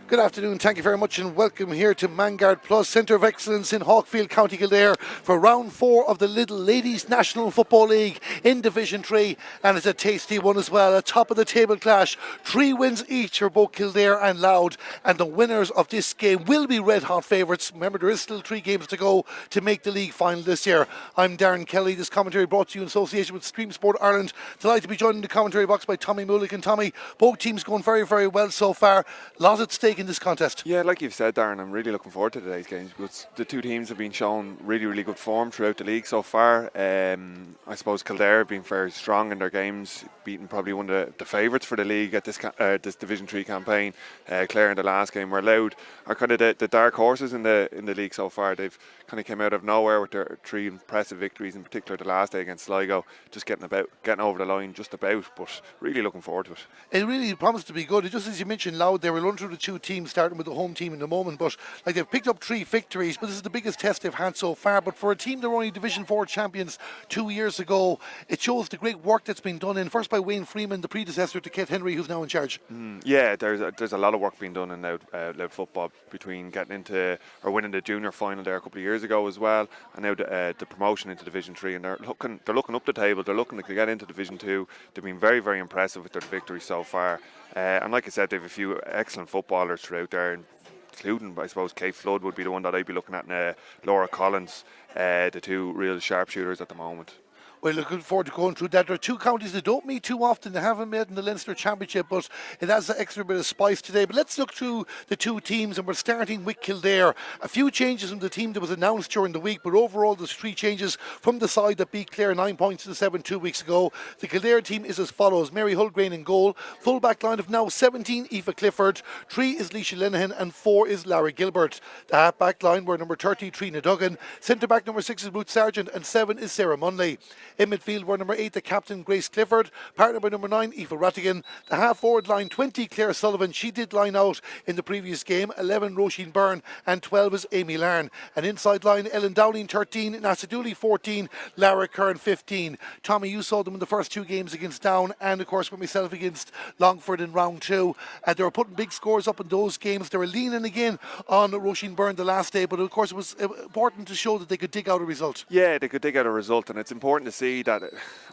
Good afternoon, thank you very much and welcome here to Mangard Plus, Centre of Excellence in Hawkfield, County Kildare for round 4 of the Lidl Ladies National Football League in Division 3, and it's a tasty one as well, a top of the table clash, 3 wins each for both Kildare and Louth, and the winners of this game will be red hot favourites. Remember, there is still 3 games to go to make the league final this year. I'm Darren Kelly, this commentary brought to you in association with Stream Sport Ireland. Delighted to be joined in the commentary box by Tommy Mulligan. Tommy, both teams going very, very well so far, a lot at stake in this contest. Yeah, like you've said, Darren, I'm really looking forward to today's games because the 2 teams have been showing really, really good form throughout the league so far. I suppose Kildare have been very strong in their games, beating probably one of the favourites for the league at this Division 3 campaign. Clare in the last game were Louth are kind of the dark horses in the league so far. They've kind of came out of nowhere with their 3 impressive victories, in particular the last day against Sligo, just getting over the line just about, but really looking forward to it. It really promised to be good. Just as you mentioned, Louth, they will run through the 2 teams, starting with the home team in the moment, but like they've picked up 3 victories, but this is the biggest test they've had so far. But for a team that were only Division 4 champions 2 years ago, it shows the great work that's been done in, first by Wayne Freeman, the predecessor to Kate Henry, who's now in charge. Yeah, there's a lot of work being done in Louth football, between getting into or winning the junior final there a couple of years ago as well, and now the promotion into Division 3, and they're looking up the table, they're looking to get into Division 2. They've been very, very impressive with their victories so far, and like I said, they have a few excellent footballers throughout there, including, I suppose, Kate Flood would be the one that I'd be looking at, and Laura Collins, the 2 real sharpshooters at the moment. We're looking forward to going through that. There are 2 counties that don't meet too often. They haven't met in the Leinster Championship, but it has an extra bit of spice today. But let's look through the 2 teams, and we're starting with Kildare. A few changes from the team that was announced during the week, but overall there's 3 changes from the side that beat Clare 9 points to 7 2 weeks ago. The Kildare team is as follows: Mary Hulgrain in goal. Full back line of now 17, Aoife Clifford. 3 is Leisha Linehan, and 4 is Lara Gilbert. The half back line were number 30, Trina Duggan. Centre back number 6 is Ruth Sargent, and 7 is Sarah Munley. In midfield were number 8, the captain, Grace Clifford, partner by number 9, Aoife Rattigan. The half-forward line, 20, Claire Sullivan. She did line out in the previous game. 11, Roisin Byrne, and 12 is Amy Larn. An inside line, Ellen Dowling, 13, Nasa Dooley, 14, Lara Kern, 15. Tommy, you saw them in the first 2 games against Down, and of course with myself against Longford in round 2. They were putting big scores up in those games. They were leaning again on Roisin Byrne the last day, but of course it was important to show that they could dig out a result. Yeah, they could dig out a result, and it's important to see that,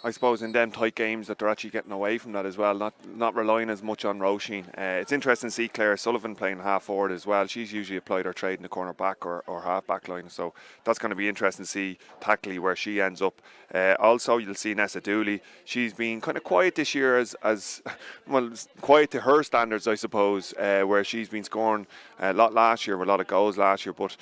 I suppose, in them tight games that they're actually getting away from that as well, not relying as much on Roisin. It's interesting to see Claire Sullivan playing half forward as well. She's usually applied her trade in the corner back or half back line, so that's going to be interesting to see tactically where she ends up. Also, you'll see Nessa Dooley. She's been kind of quiet this year, as well, quiet to her standards, I suppose, where she's been scoring a lot last year, with a lot of goals last year, but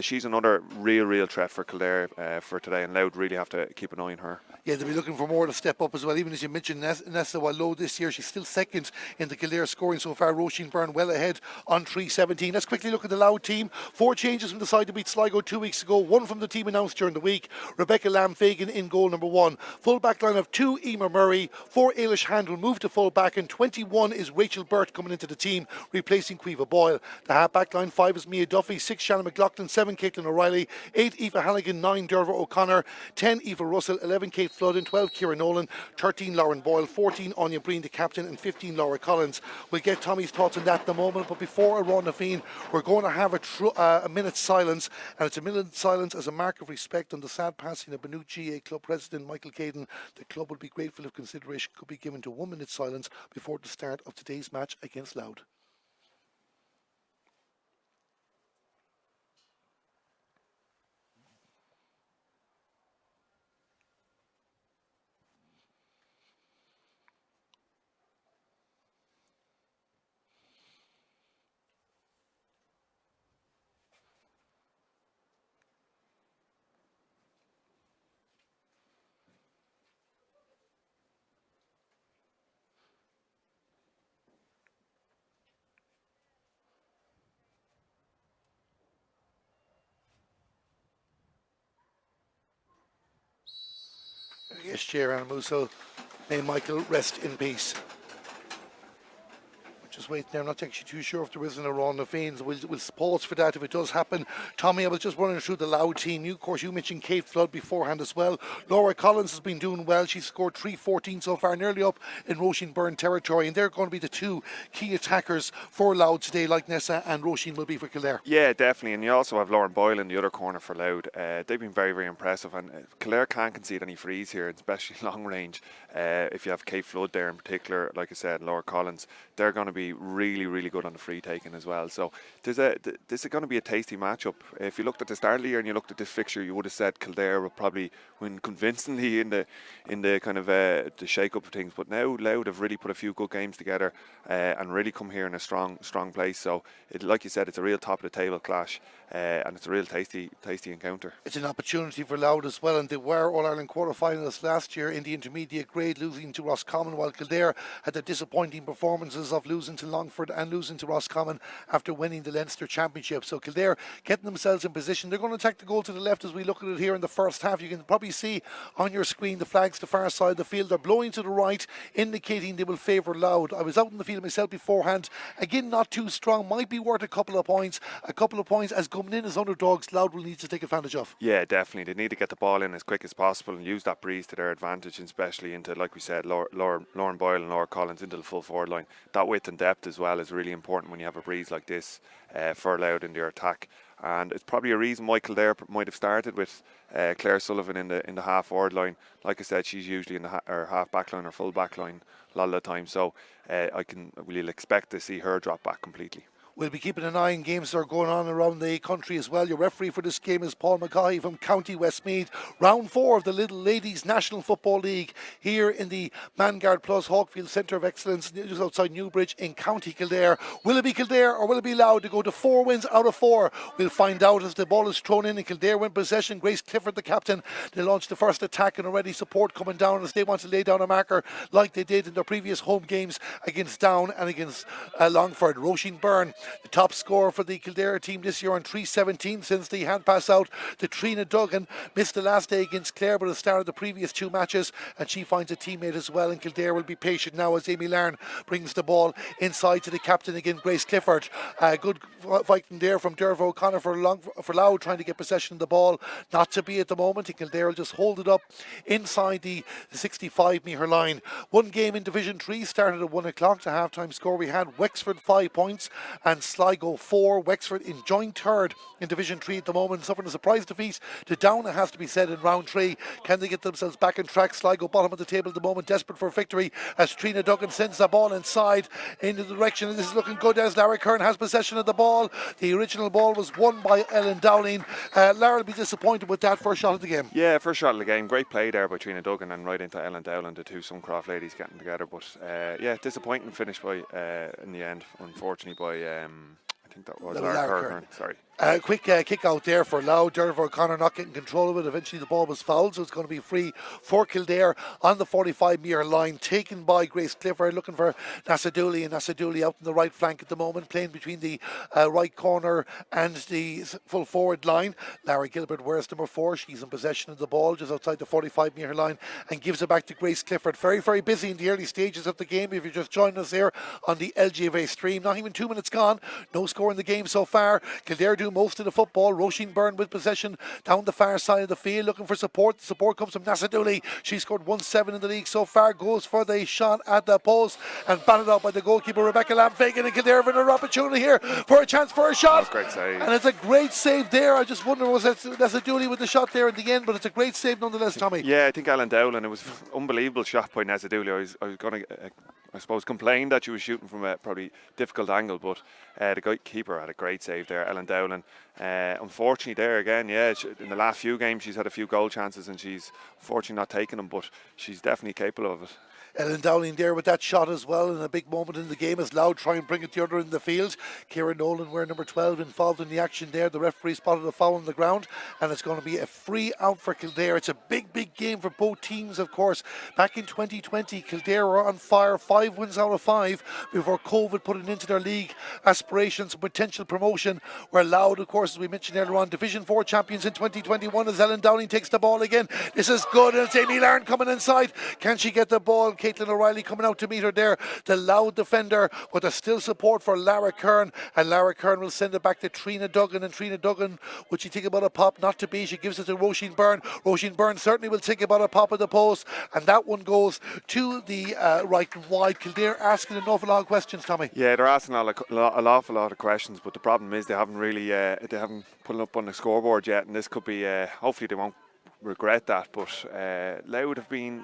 she's another real threat for Kildare for today, and Louth really have to keep an eye on her. Yeah, they'll be looking for more to step up as well. Even as you mentioned, Nessa, while low this year, she's still second in the Kildare scoring so far. Roisin Byrne well ahead on 317. Let's quickly look at the Louth team. 4 changes from the side to beat Sligo 2 weeks ago. 1 from the team announced during the week. Rebecca Lamb-Fagan in goal number 1. Full back line of 2, Emer Murray. 4, Ailish Handel moved to full back, and 21 is Rachel Burt coming into the team, replacing Quiva Boyle. The half back line 5 is Mia Duffy. 6, Shannon McLaughlin. 7, Caitlin O'Reilly. 8, Aoife Halligan. 9, Derva O'Connor. 10, Aoife Russell. 11, Kate Flood. 12, Ciara Nolan. 13, Lauren Boyle. 14, Anya Breen, the captain, and 15, Laura Collins. We'll get Tommy's thoughts on that in a moment, but before I run the fiend, we're going to have a minute's silence, and it's a minute's silence as a mark of respect on the sad passing of Maynooth GA Club President Michael Caden. The club would be grateful if consideration could be given to 1 minute's silence before the start of today's match against Louth. Yes, Chair Anna Musso. May Michael rest in peace. Just waiting there. I'm not actually too sure if there isn't a run of fiends. We'll pause for that if it does happen. Tommy, I was just running through the Louth team. Of course, you mentioned Kate Flood beforehand as well. Laura Collins has been doing well. She's scored 314 so far, nearly up in Roisin Byrne territory. And they're going to be the 2 key attackers for Louth today, like Nessa and Roisin will be for Kildare. Yeah, definitely. And you also have Lauren Boyle in the other corner for Louth. They've been very impressive. And Kildare can't concede any frees here, especially long range. If you have Kate Flood there in particular, like I said, Laura Collins, they're going to be really good on the free taking as well. So this is going to be a tasty matchup. If you looked at the start of the year and you looked at this fixture, you would have said Kildare would probably win convincingly in the kind of the shake-up of things. But now Louth have really put a few good games together and really come here in a strong place. So like you said, it's a real top of the table clash, and it's a real tasty encounter. It's an opportunity for Louth as well, and they were All-Ireland quarter-finalists last year in the intermediate grade, losing to Roscommon, while Kildare had the disappointing performances of losing to Longford and losing to Roscommon after winning the Leinster Championship. So Kildare getting themselves in position. They're going to attack the goal to the left as we look at it here in the first half. You can probably see on your screen the flags to the far side of the field. They're blowing to the right, indicating they will favour Louth. I was out in the field myself beforehand. Again, not too strong. Might be worth a couple of points. A couple of points as coming in as underdogs, Louth will need to take advantage of. Yeah, definitely. They need to get the ball in as quick as possible and use that breeze to their advantage, and especially into, like we said, Lauren Boyle and Laura Collins into the full forward line. That width and depth as well is really important when you have a breeze like this for Louth in their attack. And it's probably a reason why Kildare might have started with Claire Sullivan in the half forward line. Like I said, she's usually in the half back line or full back line a lot of the time. So we'll expect to see her drop back completely. We'll be keeping an eye on games that are going on around the country as well. Your referee for this game is Paul McCaughey from County Westmeath. Round 4 of the Lidl Ladies National Football League here in the Vanguard Plus Hawkfield Centre of Excellence just outside Newbridge in County Kildare. Will it be Kildare or will it be Louth to go to 4 wins out of 4? We'll find out as the ball is thrown in and Kildare win possession. Grace Clifford, the captain, they launched the first attack and already support coming down as they want to lay down a marker like they did in their previous home games against Down and against Longford. Roisin Byrne, the top scorer for the Kildare team this year on 317 since the hand pass out to Trina Duggan. Missed the last day against Clare but has started the previous 2 matches and she finds a teammate as well, and Kildare will be patient now as Amy Larn brings the ball inside to the captain again, Grace Clifford. Good fighting there from Derva O'Connor for Louth, trying to get possession of the ball. Not to be at the moment, and Kildare will just hold it up inside the 65 metre line. One game in Division 3 started at 1 o'clock. The half time score we had Wexford 5 points and and Sligo 4. Wexford in joint third in Division 3 at the moment, suffering a surprise defeat to Down, it has to be said, in round 3. Can they get themselves back on track? Sligo bottom of the table at the moment, desperate for victory as Trina Duggan sends the ball inside into the direction, and this is looking good as Lara Kern has possession of the ball. The original ball was won by Ellen Dowling. Lara will be disappointed with that first shot of the game. Yeah, first shot of the game. Great play there by Trina Duggan and right into Ellen Dowland, the two Suncroft ladies getting together. But yeah, disappointing finish by in the end, unfortunately, by I think that was Lara Kern. Sorry. Quick kick out there for Louth. Derva O'Connor not getting control of it. Eventually the ball was fouled, so it's going to be free for Kildare on the 45-metre line, taken by Grace Clifford, looking for Nassadouli, and Nassadouli out in the right flank at the moment, playing between the right corner and the full forward line. Lara Gilbert wears number 4. She's in possession of the ball just outside the 45-metre line and gives it back to Grace Clifford. Very, very busy in the early stages of the game. If you're just joining us here on the LGFA stream, not even 2 minutes gone, no score in the game so far. Kildare do most of the football. Roisin Byrne with possession down the far side of the field, looking for support. The support comes from Nassadouli. She scored 1-7 in the league so far. Goes for the shot at the post and batted out by the goalkeeper Rebecca Lamfagan, and Kildare have another opportunity here for a chance for a shot. Great save. And it's a great save there. I just wonder, was it Nassadouli with the shot there at the end? But it's a great save nonetheless, Tommy. Yeah, I think Ellen Dowland, it was unbelievable shot by Nassadouli. I was going to I suppose complain that she was shooting from a probably difficult angle, but the keeper had a great save there, Ellen Dowland. Unfortunately there again, yeah, in the last few games she's had a few goal chances and she's unfortunately not taking them, but she's definitely capable of it. Ellen Dowling there with that shot as well, and a big moment in the game as Louth try and bring it the other in the field. Kieran Nolan, wearing number 12, involved in the action there. The referee spotted a foul on the ground, and it's going to be a free out for Kildare. It's a big, big game for both teams, of course. Back in 2020, Kildare were on fire, 5 wins out of 5 before COVID put an end to their league aspirations and potential promotion. Where Louth, of course, as we mentioned earlier on, Division 4 champions in 2021 as Ellen Dowling takes the ball again. This is good, and it's Amy Larn coming inside. Can she get the ball? Caitlin O'Reilly coming out to meet her there. The Louth defender, but there's still support for Lara Kern, and Lara Kern will send it back to Trina Duggan, and Trina Duggan, would she think about a pop? Not to be. She gives it to Roisin Byrne. Roisin Byrne certainly will think about a pop at the post, and that one goes to the right and wide. Kildare asking an awful lot of questions, Tommy. Yeah, they're asking an awful lot of questions, but the problem is they haven't really they haven't put it up on the scoreboard yet, and this could be hopefully they won't regret that, but Louth have been,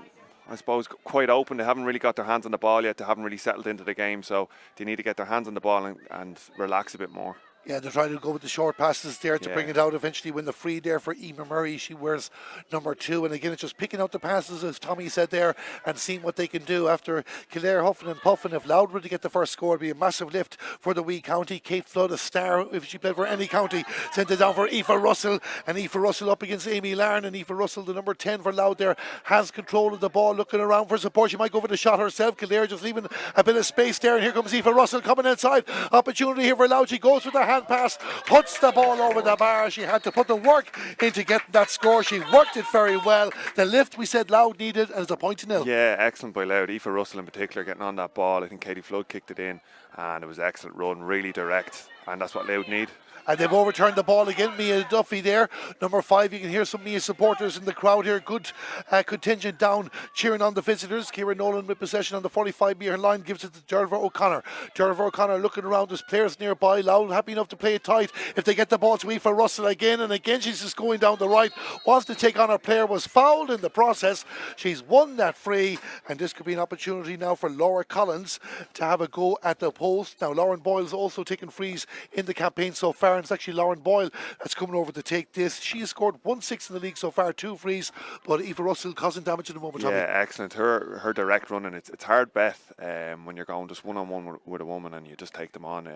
I suppose, quite open. They haven't really got their hands on the ball yet. They haven't really settled into the game, so they need to get their hands on the ball and relax a bit more. Yeah, they're trying to go with the short passes there to bring it out. Eventually win the free there for Emer Murray. She wears number 2. And again, it's just picking out the passes, as Tommy said there, and seeing what they can do after Kildare huffing and puffing. If Louth were to get the first score, it'd be a massive lift for the wee county. Kate Flood, a star, if she played for any county, sent it down for Aoife Russell. And Aoife Russell up against Amy Larn. And Aoife Russell, the number 10 for Louth there, has control of the ball, looking around for support. She might go for the shot herself. Kildare just leaving a bit of space there. And here comes Aoife Russell coming inside. Opportunity here for Louth. She goes with the hand pass, puts the ball over the bar. She had to put the work into getting that score. She worked it very well. The lift we said Louth needed, and it's a 0-0. Yeah, excellent by Louth. Aoife Russell in particular getting on that ball. I think Katie Flood kicked it in, and it was an excellent run, really direct, and that's what Louth need. And they've overturned the ball again. Mia Duffy there, number 5. You can hear some Mia supporters in the crowd here. Good contingent down cheering on the visitors. Kieran Nolan with possession on the 45-metre line, gives it to Derva O'Connor. Derva O'Connor looking around, there's players nearby. Louth happy enough to play it tight. If they get the ball to Aoife Russell again, and again she's just going down the right. Wants to take on her player, was fouled in the process. She's won that free, and this could be an opportunity now for Laura Collins to have a go at the post. Now Lauren Boyle's also taken frees in the campaign so far. It's actually Lauren Boyle that's coming over to take this. She has scored 1-6 in the league so far, 2 frees, but Aoife Russell causing damage at the moment. Yeah, excellent. Her direct running, it's hard bet when you're going just one-on-one with a woman and you just take them on.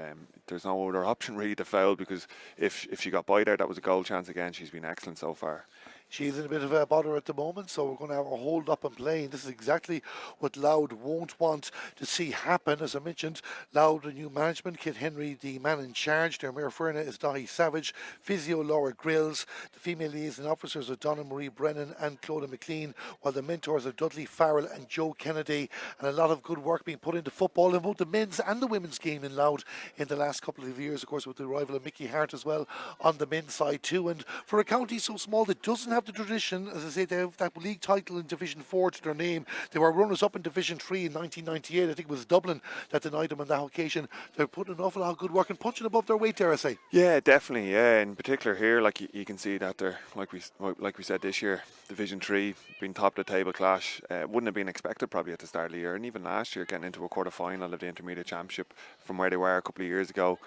There's no other option really to foul, because if she got by there, that was a goal chance again. She's been excellent so far. She's in a bit of a bother at the moment, so we're going to have a hold up and playing. This is exactly what Louth won't want to see happen. As I mentioned, Louth, the new management, Kit Henry, the man in charge. Their Mayor Ferna is Dahi Savage, physio Laura Grills. The female liaison officers are Donna Marie Brennan and Clodagh McLean, while the mentors are Dudley Farrell and Joe Kennedy. And a lot of good work being put into football in both the men's and the women's game in Louth in the last couple of years, of course, with the arrival of Mickey Hart as well on the men's side too. And for a county so small that doesn't have the tradition, as I say, they have that league title in Division 4 to their name. They were runners-up in Division 3 in 1998. I think it was Dublin that denied them on that occasion. They're putting an awful lot of good work and punching above their weight, dare I say. Yeah, definitely. Yeah, in particular here, like you can see that they're like we said this year, Division 3 being top of the table clash wouldn't have been expected probably at the start of the year, and even last year getting into a quarter final of the Intermediate Championship from where they were a couple of years ago,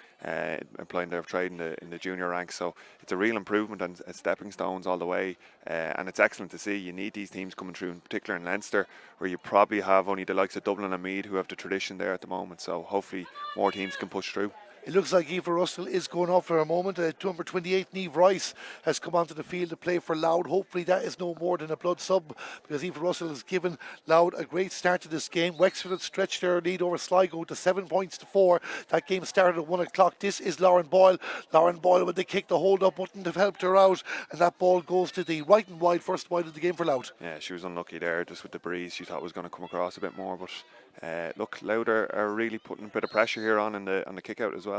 applying their trade in the junior ranks. So it's a real improvement and stepping stones all the way, and it's excellent to see. You need these teams coming through, in particular in Leinster, where you probably have only the likes of Dublin and Meath who have the tradition there at the moment. So hopefully more teams can push through. It looks like Aoife Russell is going off for a moment. Number 28, Niamh Rice, has come onto the field to play for Louth. Hopefully that is no more than a blood sub, because Aoife Russell has given Louth a great start to this game. Wexford had stretched their lead over Sligo to 7 points to 4. That game started at 1 o'clock. This is Lauren Boyle. Lauren Boyle, when they kick the hold up, wouldn't have helped her out, and that ball goes to the right and wide, first wide of the game for Louth. Yeah, she was unlucky there, just with the breeze. She thought it was going to come across a bit more, but look, Louth are really putting a bit of pressure here on the kick out as well.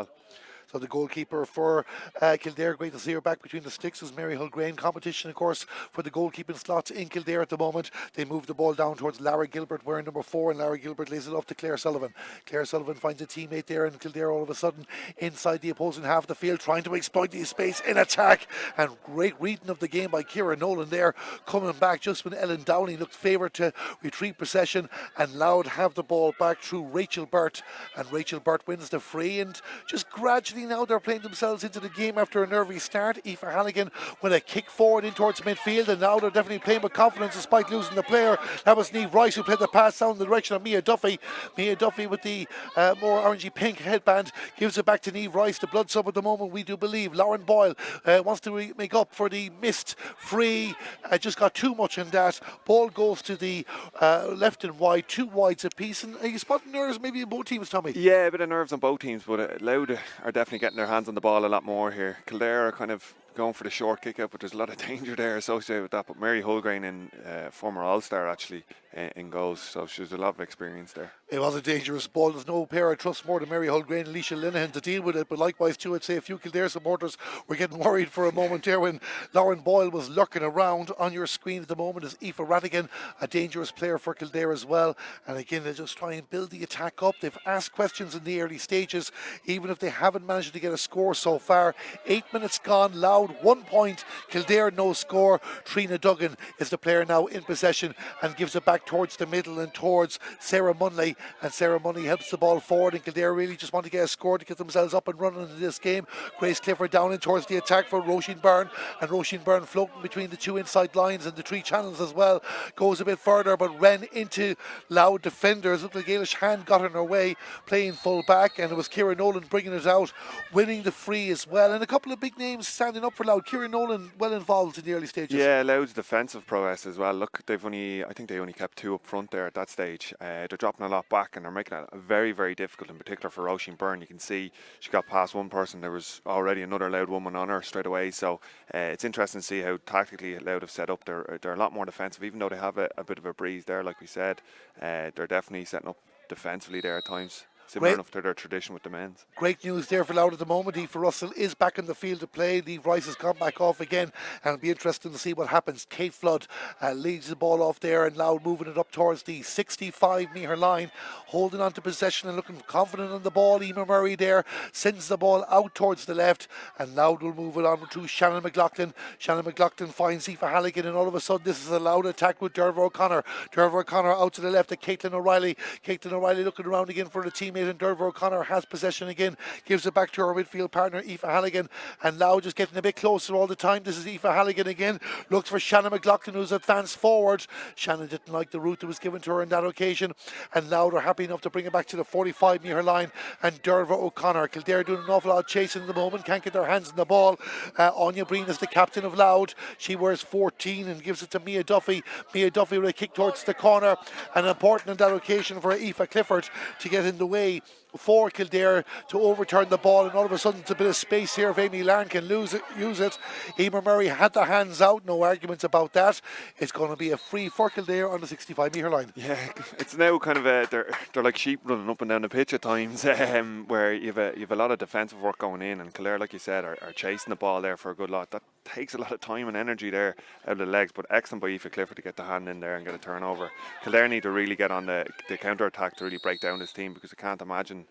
So the goalkeeper for Kildare, great to see her back between the sticks, is Mary Hulgrain. Competition, of course, for the goalkeeping slots in Kildare at the moment. They move the ball down towards Lara Gilbert, wearing number 4, and Lara Gilbert lays it off to Claire Sullivan. Claire Sullivan finds a teammate there, and Kildare all of a sudden inside the opposing half of the field, trying to exploit the space in attack. And great reading of the game by Ciara Nolan there, coming back just when Ellen Downey looked favoured to retrieve possession, and Louth have the ball back through Rachel Burt, and Rachel Burt wins the free, and just gradually now they're playing themselves into the game after a nervy start. Aoife Halligan with a kick forward in towards midfield, and now they're definitely playing with confidence despite losing the player. That was Niamh Rice who played the pass down in the direction of Mia Duffy. Mia Duffy with the more orangey pink headband gives it back to Niamh Rice, the blood sub at the moment, we do believe. Lauren Boyle wants to make up for the missed free, just got too much in that. Ball goes to the left and wide, 2 wides apiece. And are you spotting nerves maybe in both teams, Tommy? Yeah, a bit of nerves on both teams, but Louth are definitely getting their hands on the ball a lot more here. Kildare are kind of going for the short kick out, but there's a lot of danger there associated with that. But Mary Hulgrain, in former All-Star actually, in goals, so she's a lot of experience there. It was a dangerous ball. There's no pair I trust more than Mary Hulgrain and Alicia Linehan to deal with it, but likewise too, I'd say a few Kildare supporters were getting worried for a moment there when Lauren Boyle was lurking around. On your screen at the moment is Aoife Rattigan, a dangerous player for Kildare as well, and again they just try and build the attack up. They've asked questions in the early stages, even if they haven't managed to get a score so far. 8 minutes gone, Louth 1 point, Kildare no score. Trina Duggan is the player now in possession and gives it back towards the middle and towards Sarah Munley, and Sarah Munley helps the ball forward, and Kildare really just want to get a score to get themselves up and running in this game. Grace Clifford down in towards the attack for Roisin Byrne, and Roisin Byrne floating between the 2 inside lines and the 3 channels as well, goes a bit further but ran into Louth defenders. Looked like Ailish Hand got in her way playing full back, and it was Ciara Nolan bringing it out, winning the free as well, and a couple of big names standing up for Louth. Ciara Nolan well involved in the early stages. Yeah, Louth's defensive prowess as well. Look, I think they only kept 2 up front there at that stage. They're dropping a lot back, and they're making it very, very difficult, in particular for Roisin Byrne. You can see she got past one person, there was already another Louth woman on her straight away. So it's interesting to see how tactically Louth have set up. They're a lot more defensive, even though they have a bit of a breeze there, like we said. They're definitely setting up defensively there at times, similar enough to their tradition with the men's. Great news there for Louth at the moment. Aoife Russell is back in the field to play. Niamh Rice has gone back off again, and it'll be interesting to see what happens. Kate Flood leads the ball off there, and Louth moving it up towards the 65-metre line, holding on to possession and looking confident on the ball. Emer Murray there sends the ball out towards the left, and Louth will move it on to Shannon McLaughlin. Shannon McLaughlin finds Aoife Halligan, and all of a sudden this is a Louth attack with Derva O'Connor. Derva O'Connor out to the left at Caitlin O'Reilly. Caitlin O'Reilly looking around again for the teammate, and Derva O'Connor has possession again, gives it back to her midfield partner Aoife Halligan, and Louth just getting a bit closer all the time. This is Aoife Halligan again, looks for Shannon McLaughlin, who's advanced forward. Shannon didn't like the route that was given to her on that occasion, and Louth are happy enough to bring it back to the 45-metre line, and Derva O'Connor. Kildare doing an awful lot of chasing at the moment, can't get their hands on the ball. Anya Breen is the captain of Louth. She wears 14 and gives it to Mia Duffy. Mia Duffy with a kick towards the corner, and important on that occasion for Aoife Clifford to get in the way for Kildare to overturn the ball, and all of a sudden it's a bit of space here if Amy Larn can use it. Emer Murray had the hands out, no arguments about that. It's going to be a free for Kildare on the 65-metre line. Yeah, it's now kind of they're like sheep running up and down the pitch at times, where you've a lot of defensive work going in, and Kildare, like you said, are chasing the ball there for a good lot. That takes a lot of time and energy there out of the legs, but excellent by Aoife Clifford to get the hand in there and get a turnover. Kildare need to really get on the counter attack to really break down this team, because I can't imagine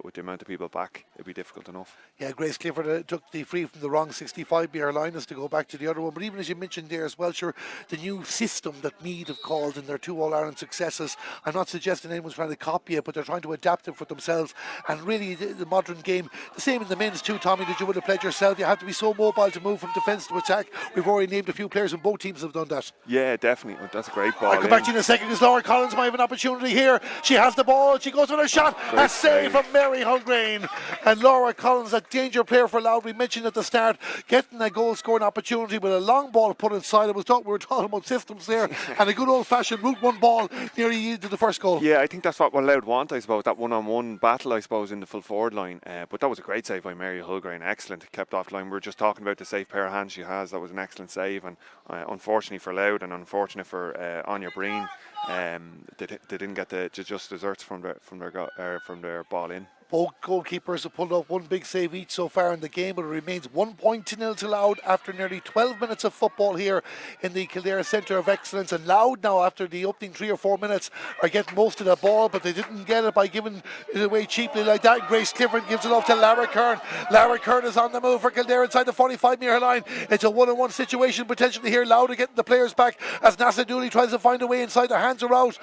with the amount of people back, it'd be difficult enough. Yeah, Grace Clifford took the free from the wrong 65-metre line as to go back to the other one. But even as you mentioned there as well, sure, the new system that Meath have called in their 2 All-Ireland successes, I'm not suggesting anyone's trying to copy it, but they're trying to adapt it for themselves. And really, the modern game, the same in the men's too, Tommy, that you would have played yourself. You have to be so mobile to move from defence to attack. We've already named a few players, and both teams have done that. Yeah, definitely. That's a great ball. I'll come back to you in a second, because Laura Collins might have an opportunity here. She has the ball, she goes with a shot, a save from Mary Hulgrain. And Laura Collins, a danger player for Louth. We mentioned at the start, getting a goal scoring opportunity with a long ball put inside. We were talking about systems there, and a good old fashioned route one ball nearly yielded the first goal. Yeah, I think that's what Louth want, I suppose, that one-on-one battle, I suppose, in the full forward line. But that was a great save by Mary Hulgrain. Excellent, kept off the line. We were just talking about the safe pair of hands she has. That was an excellent save, and unfortunately for Louth and unfortunate for Anya Breen, they didn't get the just desserts from their ball in. Both goalkeepers have pulled up one big save each so far in the game, but it remains 1-0 to Louth after nearly 12 minutes of football here in the Kildare Centre of Excellence. And Louth now, after the opening 3 or 4 minutes, are getting most of the ball, but they didn't get it by giving it away cheaply like that. Grace Clifford gives it off to Lara Kern. Lara Kern is on the move for Kildare inside the 45-metre line. It's a 1-on-1 situation potentially here. Louth are getting the players back as Nasa Dooley tries to find a way inside. The hands are out.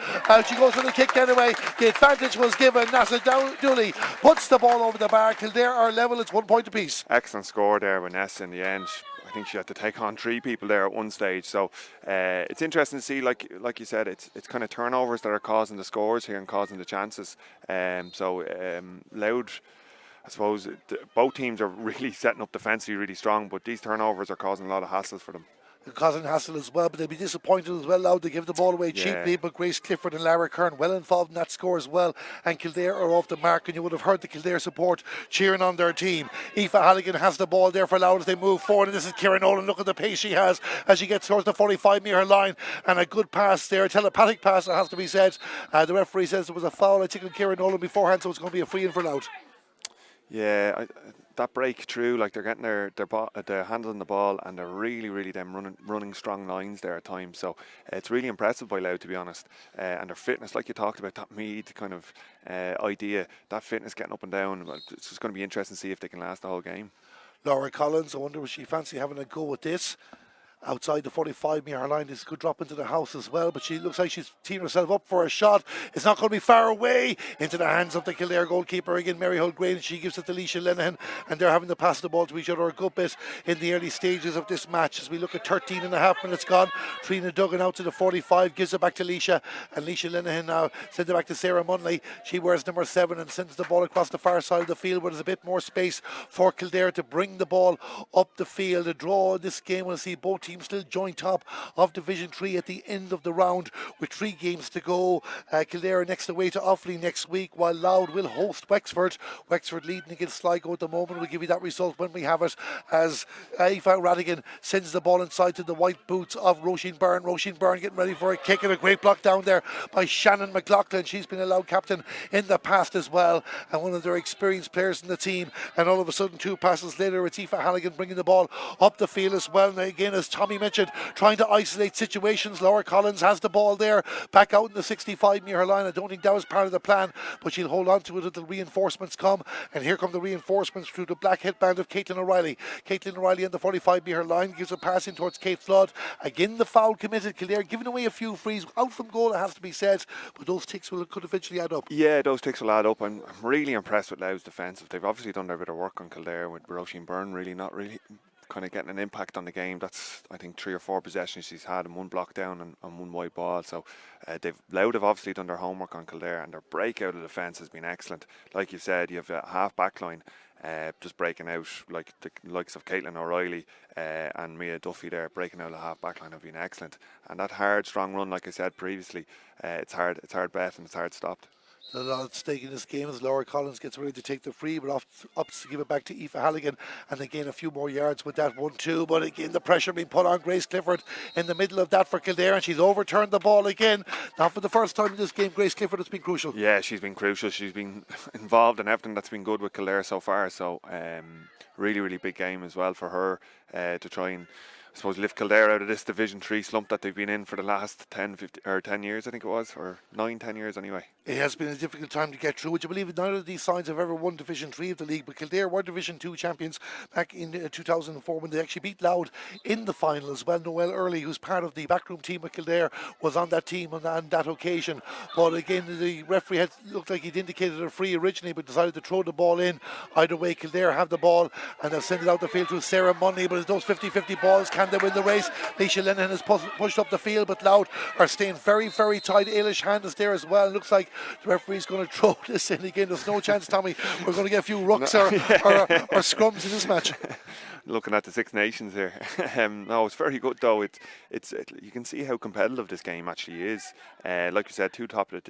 She goes for the kick anyway. The advantage was given. Nasa Dooley puts the ball over the bar. Kildare are level. It's 1 point apiece. Excellent score there with Ness in the end. I think she had to take on 3 people there at one stage. So it's interesting to see, like you said, it's kind of turnovers that are causing the scores here and causing the chances. Louth, I suppose, both teams are really setting up defensively really strong, but these turnovers are causing a lot of hassles for them. Causing hassle as well, but they'll be disappointed as well. Louth, they give the ball away cheaply, but Grace Clifford and Lara Kern well involved in that score as well, and Kildare are off the mark, and you would have heard the Kildare support cheering on their team. Aoife Halligan has the ball there for Louth as they move forward, and this is Kieran Nolan. Look at the pace she has as she gets towards the 45-metre line, and a good pass there, a telepathic pass, it has to be said. The referee says there was a foul, I think, on Kieran Nolan beforehand, so it's going to be a free in for Louth. Yeah, that break through, like they're getting their hands on the ball, and they're really them running strong lines there at times. So it's really impressive by Louth, to be honest. And their fitness, like you talked about, that Meath kind of idea, that fitness getting up and down. It's just going to be interesting to see if they can last the whole game. Laura Collins, I wonder if she fancy having a go with this. Outside the 45-metre line, this could drop into the house as well, but she looks like she's teeing herself up for a shot. It's not going to be far away into the hands of the Kildare goalkeeper again, Mary Hulgrain, and she gives it to Leisha Lenihan, and they're having to pass the ball to each other a good bit in the early stages of this match. As we look at 13 and a half minutes gone, Trina Duggan out to the 45, gives it back to Leisha, and Leisha Lenihan now sends it back to Sarah Munley. She wears number 7 and sends the ball across the far side of the field, where there's a bit more space for Kildare to bring the ball up the field. A draw in this game will see both teams still joint top of Division 3 at the end of the round with 3 games to go. Kildare next away to Offaly next week, while Louth will host Wexford. Wexford leading against Sligo at the moment. We'll give you that result when we have it, as Aoife Radigan sends the ball inside to the white boots of Roisin Byrne. Roisin Byrne getting ready for a kick, and a great block down there by Shannon McLaughlin. She's been a Louth captain in the past as well, and one of their experienced players in the team. And all of a sudden, 2 passes later, it's Aoife Halligan bringing the ball up the field as well. And again, as Tommy mentioned, trying to isolate situations. Laura Collins has the ball there, back out in the 65-metre line. I don't think that was part of the plan, but she'll hold on to it until reinforcements come. And here come the reinforcements through the black headband of Caitlin O'Reilly. Caitlin O'Reilly on the 45-metre line gives a pass in towards Kate Flood. Again, the foul committed. Kildare giving away a few frees out from goal, it has to be said, but those ticks could eventually add up. Yeah, those ticks will add up. I'm really impressed with Louth's defensive. They've obviously done their bit of work on Kildare, with Roisin Byrne really not really kind of getting an impact on the game. That's, I think, 3 or 4 possessions she's had, and 1 block down and 1 wide ball. So Louth have obviously done their homework on Kildare, and their breakout of defence has been excellent. Like you said, you have a half back line just breaking out, like the likes of Caitlin O'Reilly and Mia Duffy there, breaking out the half back line have been excellent. And that hard, strong run, like I said previously, it's hard bet and it's hard stopped. A lot at stake in this game as Laura Collins gets ready to take the free, but opts to give it back to Aoife Halligan, and again a few more yards with that 1-2. But again, the pressure being put on Grace Clifford in the middle of that for Kildare, and she's overturned the ball again. Now, for the first time in this game, Grace Clifford has been crucial. Yeah, she's been crucial. She's been involved in everything that's been good with Kildare so far. So, really big game as well for her to try and, I suppose, lift Kildare out of this Division 3 slump that they've been in for the last 10 years, I think it was, or 9-10 years anyway. It has been a difficult time to get through. Would you believe it? Neither of these sides have ever won Division 3 of the league, but Kildare were Division 2 champions back in 2004 when they actually beat Louth in the final as well. Noelle Early, who's part of the backroom team of Kildare, was on that team on that occasion. But again, the referee had looked like he'd indicated a free originally, but decided to throw the ball in. Either way, Kildare have the ball and they'll send it out the field to Sarah Munley. But it's those 50-50 balls. Can they win the race? Leisha Lennon has pushed up the field, but Louth are staying very tight. Ailish Hand is there as well. It looks like the referee's going to throw this in again. There's no chance, Tommy, we're going to get a few rucks or scrums in this match. Looking at the Six Nations here. No, it's very good though. You can see how competitive this game actually is. Like you said, two top of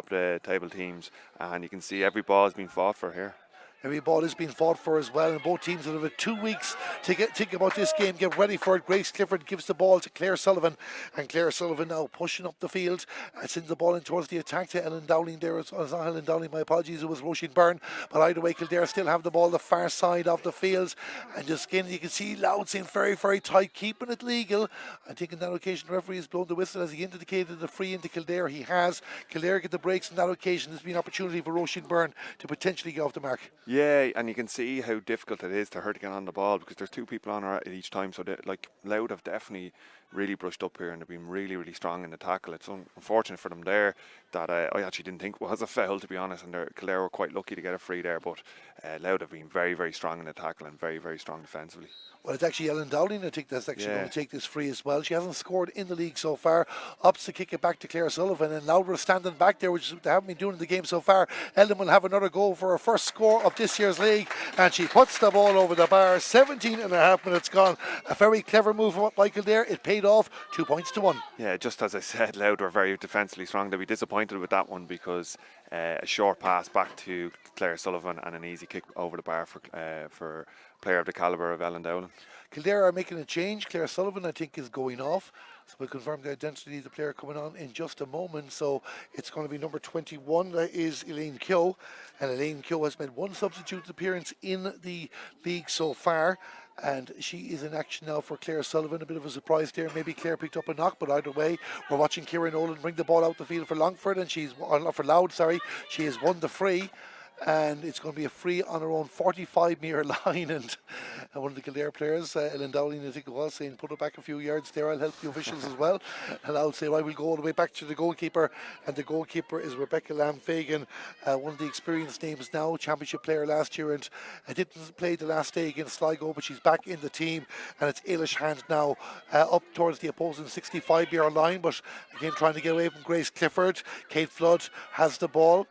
the table teams, and you can see every ball has been fought for here. Every ball is being fought for as well, and both teams will have 2 weeks to think about this game, get ready for it. Grace Clifford gives the ball to Claire Sullivan, and Claire Sullivan now pushing up the field and sends the ball in towards the attack to Ellen Dowling there. It's not Ellen Dowling, my apologies, it was Roisin Byrne, but either way, Kildare still have the ball the far side of the field, and just again you can see Louth saying very tight, keeping it legal. I think in that occasion the referee has blown the whistle as he indicated the free into Kildare. He has. Kildare get the breaks on that occasion. There's been an opportunity for Roisin Byrne to potentially get off the mark. Yeah, and you can see how difficult it is to her to get on the ball because there's two people on her at each time. So Louth have definitely really brushed up here and they've been really strong in the tackle. It's unfortunate for them there that I actually didn't think was a foul, to be honest, and Kildare were quite lucky to get a free there, but Louth have been very strong in the tackle and very strong defensively. Well, it's actually Ellen Dowling, I think, that's actually going to take this free as well. She hasn't scored in the league so far. Opts to kick it back to Claire Sullivan, and Louth are standing back there, which they haven't been doing in the game so far. Ellen will have another goal for her first score of this year's league, and she puts the ball over the bar. 17 and a half minutes gone. A very clever move from Michael there. It paid off. 2 points to 1. Yeah, just as I said, Louth were very defensively strong. They'll be disappointed with that one because a short pass back to Claire Sullivan and an easy kick over the bar for a player of the calibre of Ellen Dowling. Kildare are making a change. Claire Sullivan, I think, is going off. So we'll confirm the identity of the player coming on in just a moment. So it's going to be number 21. That is Elaine Keogh. And Elaine Keogh has made one substitute appearance in the league so far. And she is in action now for Claire Sullivan. A bit of a surprise there. Maybe Claire picked up a knock, but either way, we're watching Kieran Nolan bring the ball out the field for Longford, and for Louth, she has won the free. And it's going to be a free on her own 45-metre line, and one of the Kildare players, Ellen Dowling, I think it was, saying put it back a few yards there, I'll help the officials as well. And Louth say, I will go all the way back to the goalkeeper, and the goalkeeper is Rebecca Lamb-Fagan, one of the experienced names now, championship player last year, and I didn't play the last day against Sligo, but she's back in the team, and it's Ailish Hand now up towards the opposing 65-metre line, but again trying to get away from Grace Clifford. Kate Flood has the ball.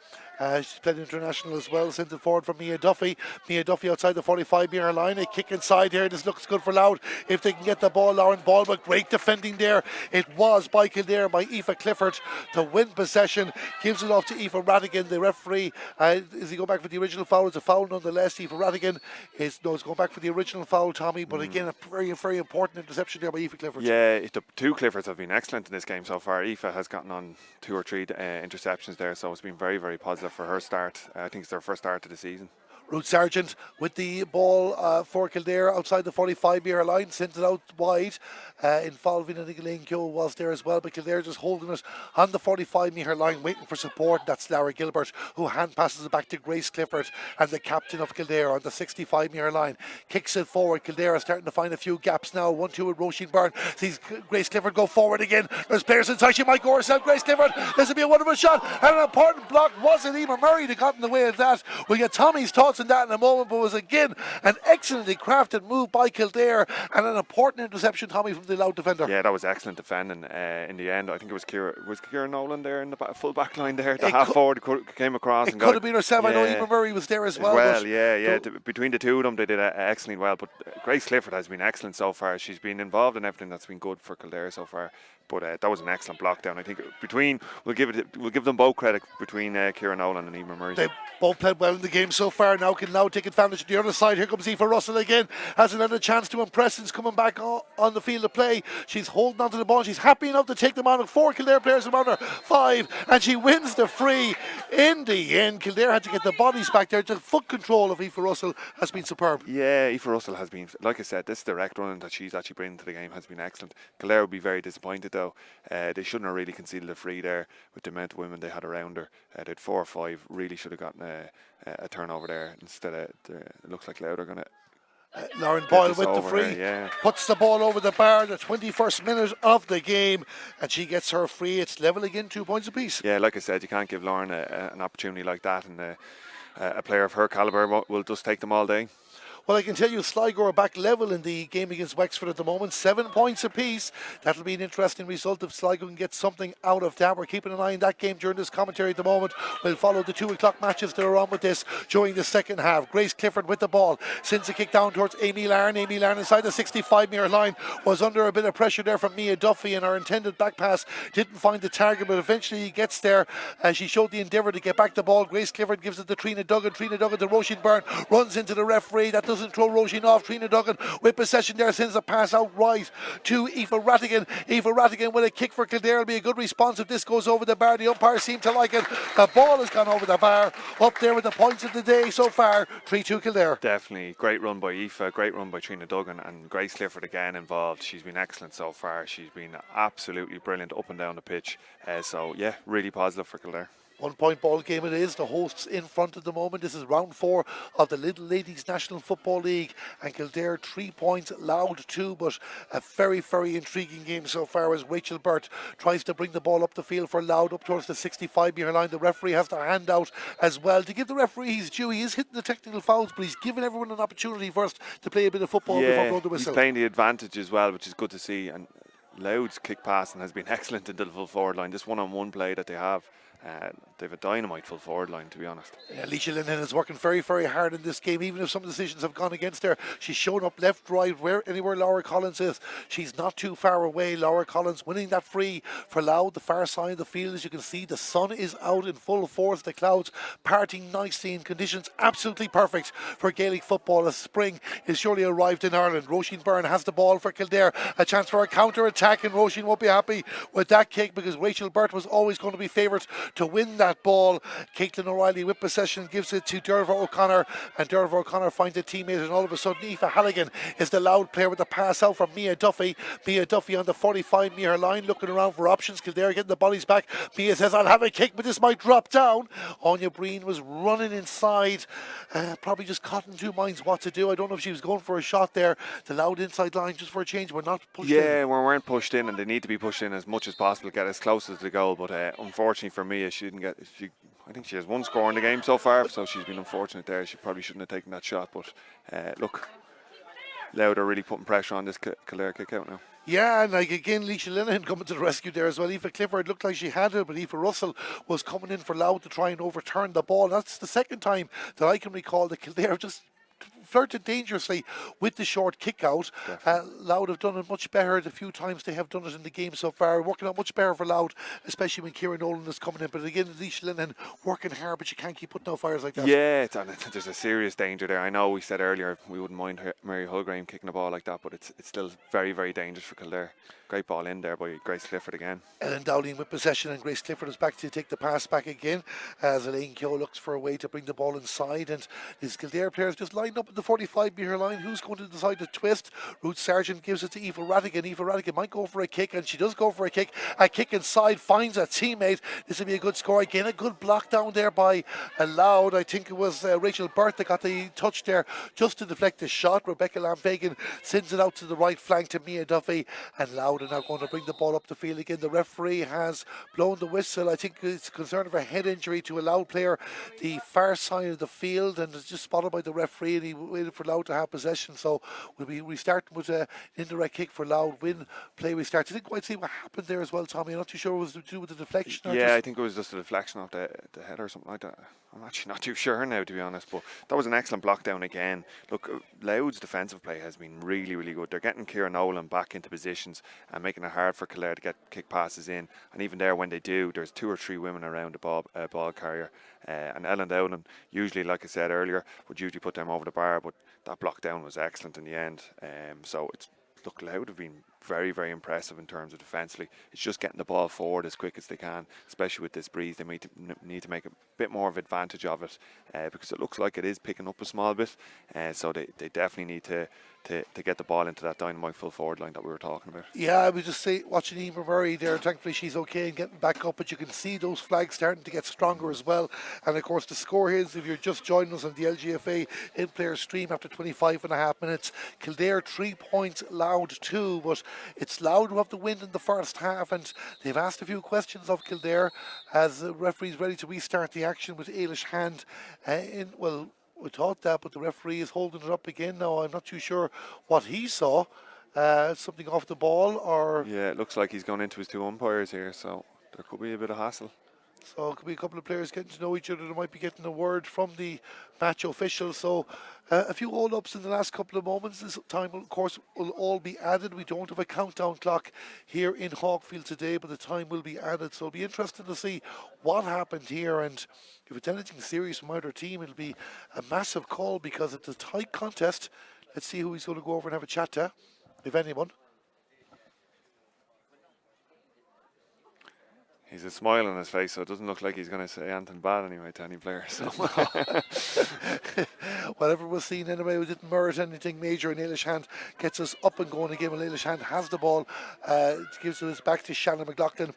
She's played international as well, sent it forward from Mia Duffy. Mia Duffy outside the 45-metre line. A kick inside here. This looks good for Louth if they can get the ball. Lauren Ball, but great defending there. It was by Kildare, by Aoife Clifford to win possession. Gives it off to Aoife Rattigan, the referee. Is he going back for the original foul? It's a foul nonetheless. Aoife Rattigan is going back for the original foul, Tommy. But again, a very important interception there by Aoife Clifford. Yeah, the two Cliffords have been excellent in this game so far. Aoife has gotten on 2 or 3 interceptions there, so it's been very positive for her start. I think it's their first start of the season. Ruth Sargent with the ball for Kildare outside the 45-metre line, sent it out wide, involving, I think Elaine Keogh was there as well, but Kildare just holding it on the 45-metre line, waiting for support. That's Lara Gilbert, who hand passes it back to Grace Clifford, and the captain of Kildare on the 65-metre line kicks it forward. Kildare are starting to find a few gaps now. 1-2 with Roisin Byrne. Sees Grace Clifford go forward again. There's players inside. She might go herself. Grace Clifford. This will be a wonderful shot, and an important block. Was it Emer Murray that got in the way of that? We'll get Tommy's thoughts thoughts on that in a moment, but it was again an excellently crafted move by Kildare and an important interception, Tommy, from the Louth defender. Yeah, that was excellent defending. In the end, I think it was Kieran Nolan there in the full back line there. The half forward came across. It could have been herself. I know Emer Murray was there as well. Between the two of them, they did excellently well. But Grace Clifford has been excellent so far. She's been involved in everything that's been good for Kildare so far. But that was an excellent block down. I think we'll give them both credit between Kieran Nolan and Emer Murray. They both played well in the game so far. Now can Louth take advantage of the other side. Here comes Aoife Russell again. Has another chance to impress since coming back on the field of play. She's holding onto the ball. She's happy enough to take them on with 4 Kildare players around her, 5, and she wins the free. In the end, Kildare had to get the bodies back there. The foot control of Aoife Russell has been superb. Yeah, Aoife Russell has been, like I said, this direct running that she's actually bringing to the game has been excellent. Kildare would be very disappointed though. They shouldn't have really conceded a free there with the amount of women they had around her. They had 4 or 5, really should have gotten a turnover there. Instead of, it looks like Louth are going to... Lauren Boyle with the free, puts the ball over the bar, the 21st minute of the game, and she gets her free. It's level again, 2 points apiece. Yeah, like I said, you can't give Lauren an opportunity like that, and a player of her calibre will just take them all day. Well, I can tell you Sligo are back level in the game against Wexford at the moment, 7 points apiece. That'll be an interesting result if Sligo can get something out of that. We're keeping an eye on that game during this commentary at the moment. We'll follow the 2 o'clock matches that are on with this during the second half. Grace Clifford with the ball, sends a kick down towards Amy Larn. Amy Larn inside the 65-metre line was under a bit of pressure there from Mia Duffy, and her intended back pass didn't find the target, but eventually he gets there. She showed the endeavour to get back the ball. Grace Clifford gives it to Trina Duggan. Trina Duggan to Roisin Byrne, runs into the referee. That doesn't throw Roisin off. Trina Duggan with possession there sends a pass out right to Aoife Rattigan. Aoife Rattigan with a kick for Kildare. Will be a good response if this goes over the bar. The umpires seem to like it. The ball has gone over the bar. Up there with the points of the day so far, 3-2 Kildare. Definitely. Great run by Aoife, great run by Trina Duggan, and Grace Clifford again involved. She's been excellent so far. She's been absolutely brilliant up and down the pitch. So yeah, really positive for Kildare. 1 point ball game it is. The hosts in front at the moment. This is round 4 of the Lidl Ladies National Football League, and Kildare 3 points, Louth 2, but a very, very intriguing game so far as Rachel Burt tries to bring the ball up the field for Louth up towards the 65-metre line. The referee has to hand out as well. To give the referee his due, he is hitting the technical fouls, but he's giving everyone an opportunity first to play a bit of football before blowing the whistle. He's playing the advantage as well, which is good to see. And Louth's kick passing has been excellent into the full forward line. This one-on-one play that they have, they have a dynamite full forward line, to be honest. Yeah, Leisha Linehan is working very, very hard in this game. Even if some decisions have gone against her, she's shown up left, right, anywhere Laura Collins is. She's not too far away. Laura Collins winning that free for Louth, the far side of the field. As you can see, the sun is out in full force. The clouds parting nicely in conditions absolutely perfect for Gaelic football. As spring is surely arrived in Ireland. Roisin Byrne has the ball for Kildare. A chance for a counter-attack, and Roisin won't be happy with that kick because Rachel Burt was always going to be favourite to win that ball. Caitlin O'Reilly with possession gives it to Derva O'Connor, and Derva O'Connor finds a teammate, and all of a sudden Aoife Halligan is the Louth player with the pass out from Mia Duffy. Mia Duffy on the 45-metre line looking around for options. Kildare getting the bodies back. Mia says, I'll have a kick, but this might drop down. Anya Breen was running inside, probably just caught in 2 minds what to do. I don't know if she was going for a shot there. The Louth inside line just for a change. We're not pushed in. Yeah, we weren't pushed in, and they need to be pushed in as much as possible, get as close as the goal. But unfortunately for Mia, she didn't get. I think she has 1 score in the game so far, so she's been unfortunate there. She probably shouldn't have taken that shot. But look, Louth are really putting pressure on this Kildare kick out now. Yeah, and like again, Leisha Linehan coming to the rescue there as well. Aoife Clifford looked like she had it, but Aoife Russell was coming in for Louth to try and overturn the ball. That's the second time that I can recall that Kildare just flirted dangerously with the short kick out. Louth have done it much better the few times they have done it in the game so far. Working out much better for Louth, especially when Kieran Nolan is coming in. But again, Leisha Linehan working hard, but you can't keep putting out fires like that. Yeah, there's a serious danger there. I know we said earlier we wouldn't mind Mary Hulgrave kicking a ball like that, but it's still very, very dangerous for Kildare. Great ball in there by Grace Clifford again. Ellen Dowling with possession, and Grace Clifford is back to take the pass back again as Elaine Keogh looks for a way to bring the ball inside, and these Kildare players just lined up in the 45-metre line. Who's going to decide to twist? Ruth Sargent gives it to Aoife Radigan. Aoife Radigan might go for a kick, and she does go for a kick. A kick inside, finds a teammate. This will be a good score again. A good block down there by Loud. I think it was Rachel Burt that got the touch there just to deflect the shot. Rebecca Lamfagan sends it out to the right flank to Mia Duffy, and Loud are now going to bring the ball up the field again. The referee has blown the whistle. I think it's concerned of a head injury to a Loud player the far side of the field, and it's just spotted by the referee, and he waited for Loud to have possession. So we'll be restarting with an indirect kick for Loud. Win play restart. I didn't quite see what happened there as well, Tommy. I'm not too sure it was to do with the deflection. Yeah, I think it was just a deflection off the head or something like that. I'm actually not too sure now, to be honest, but that was an excellent block down again. Look, Loud's defensive play has been really, really good. They're getting Ciara Nolan back into positions and making it hard for Kildare to get kick passes in. And even there, when they do, there's 2 or 3 women around the ball carrier. And Ellen Dowling, usually, like I said earlier, would usually put them over the bar, but that block down was excellent in the end. So it's, look, Louth have been very, very impressive in terms of defensively. It's just getting the ball forward as quick as they can, especially with this breeze. They need to make a bit more of advantage of it because it looks like it is picking up a small bit. So they definitely need to get the ball into that dynamite full forward line that we were talking about. Yeah, I was just watching Eva Murray there. Thankfully, she's okay and getting back up, but you can see those flags starting to get stronger as well. And of course, the score here is, if you're just joining us on the LGFA in-player stream after 25.5 minutes, Kildare 3 points, Loud 2, but it's Loud who have the win in the first half, and they've asked a few questions of Kildare as the referee's ready to restart the action with Ailish Hand we thought that, but the referee is holding it up again now. I'm not too sure what he saw. Something off the ball, or... Yeah, it looks like he's gone into his 2 umpires here, so there could be a bit of hassle. So it could be a couple of players getting to know each other. They might be getting a word from the match official. So a few hold-ups in the last couple of moments. This time, of course, will all be added. We don't have a countdown clock here in Hawkfield today, but the time will be added. So it'll be interesting to see what happened here. And if it's anything serious from either team, it'll be a massive call because it's a tight contest. Let's see who he's going to go over and have a chat to, if anyone. He's a smile on his face, so it doesn't look like he's going to say anything bad anyway to any player. So. Whatever was seen anyway, we didn't merit anything major, and Ailish Hand gets us up and going again. When Ailish Hand has the ball, it gives us back to Shannon McLaughlin,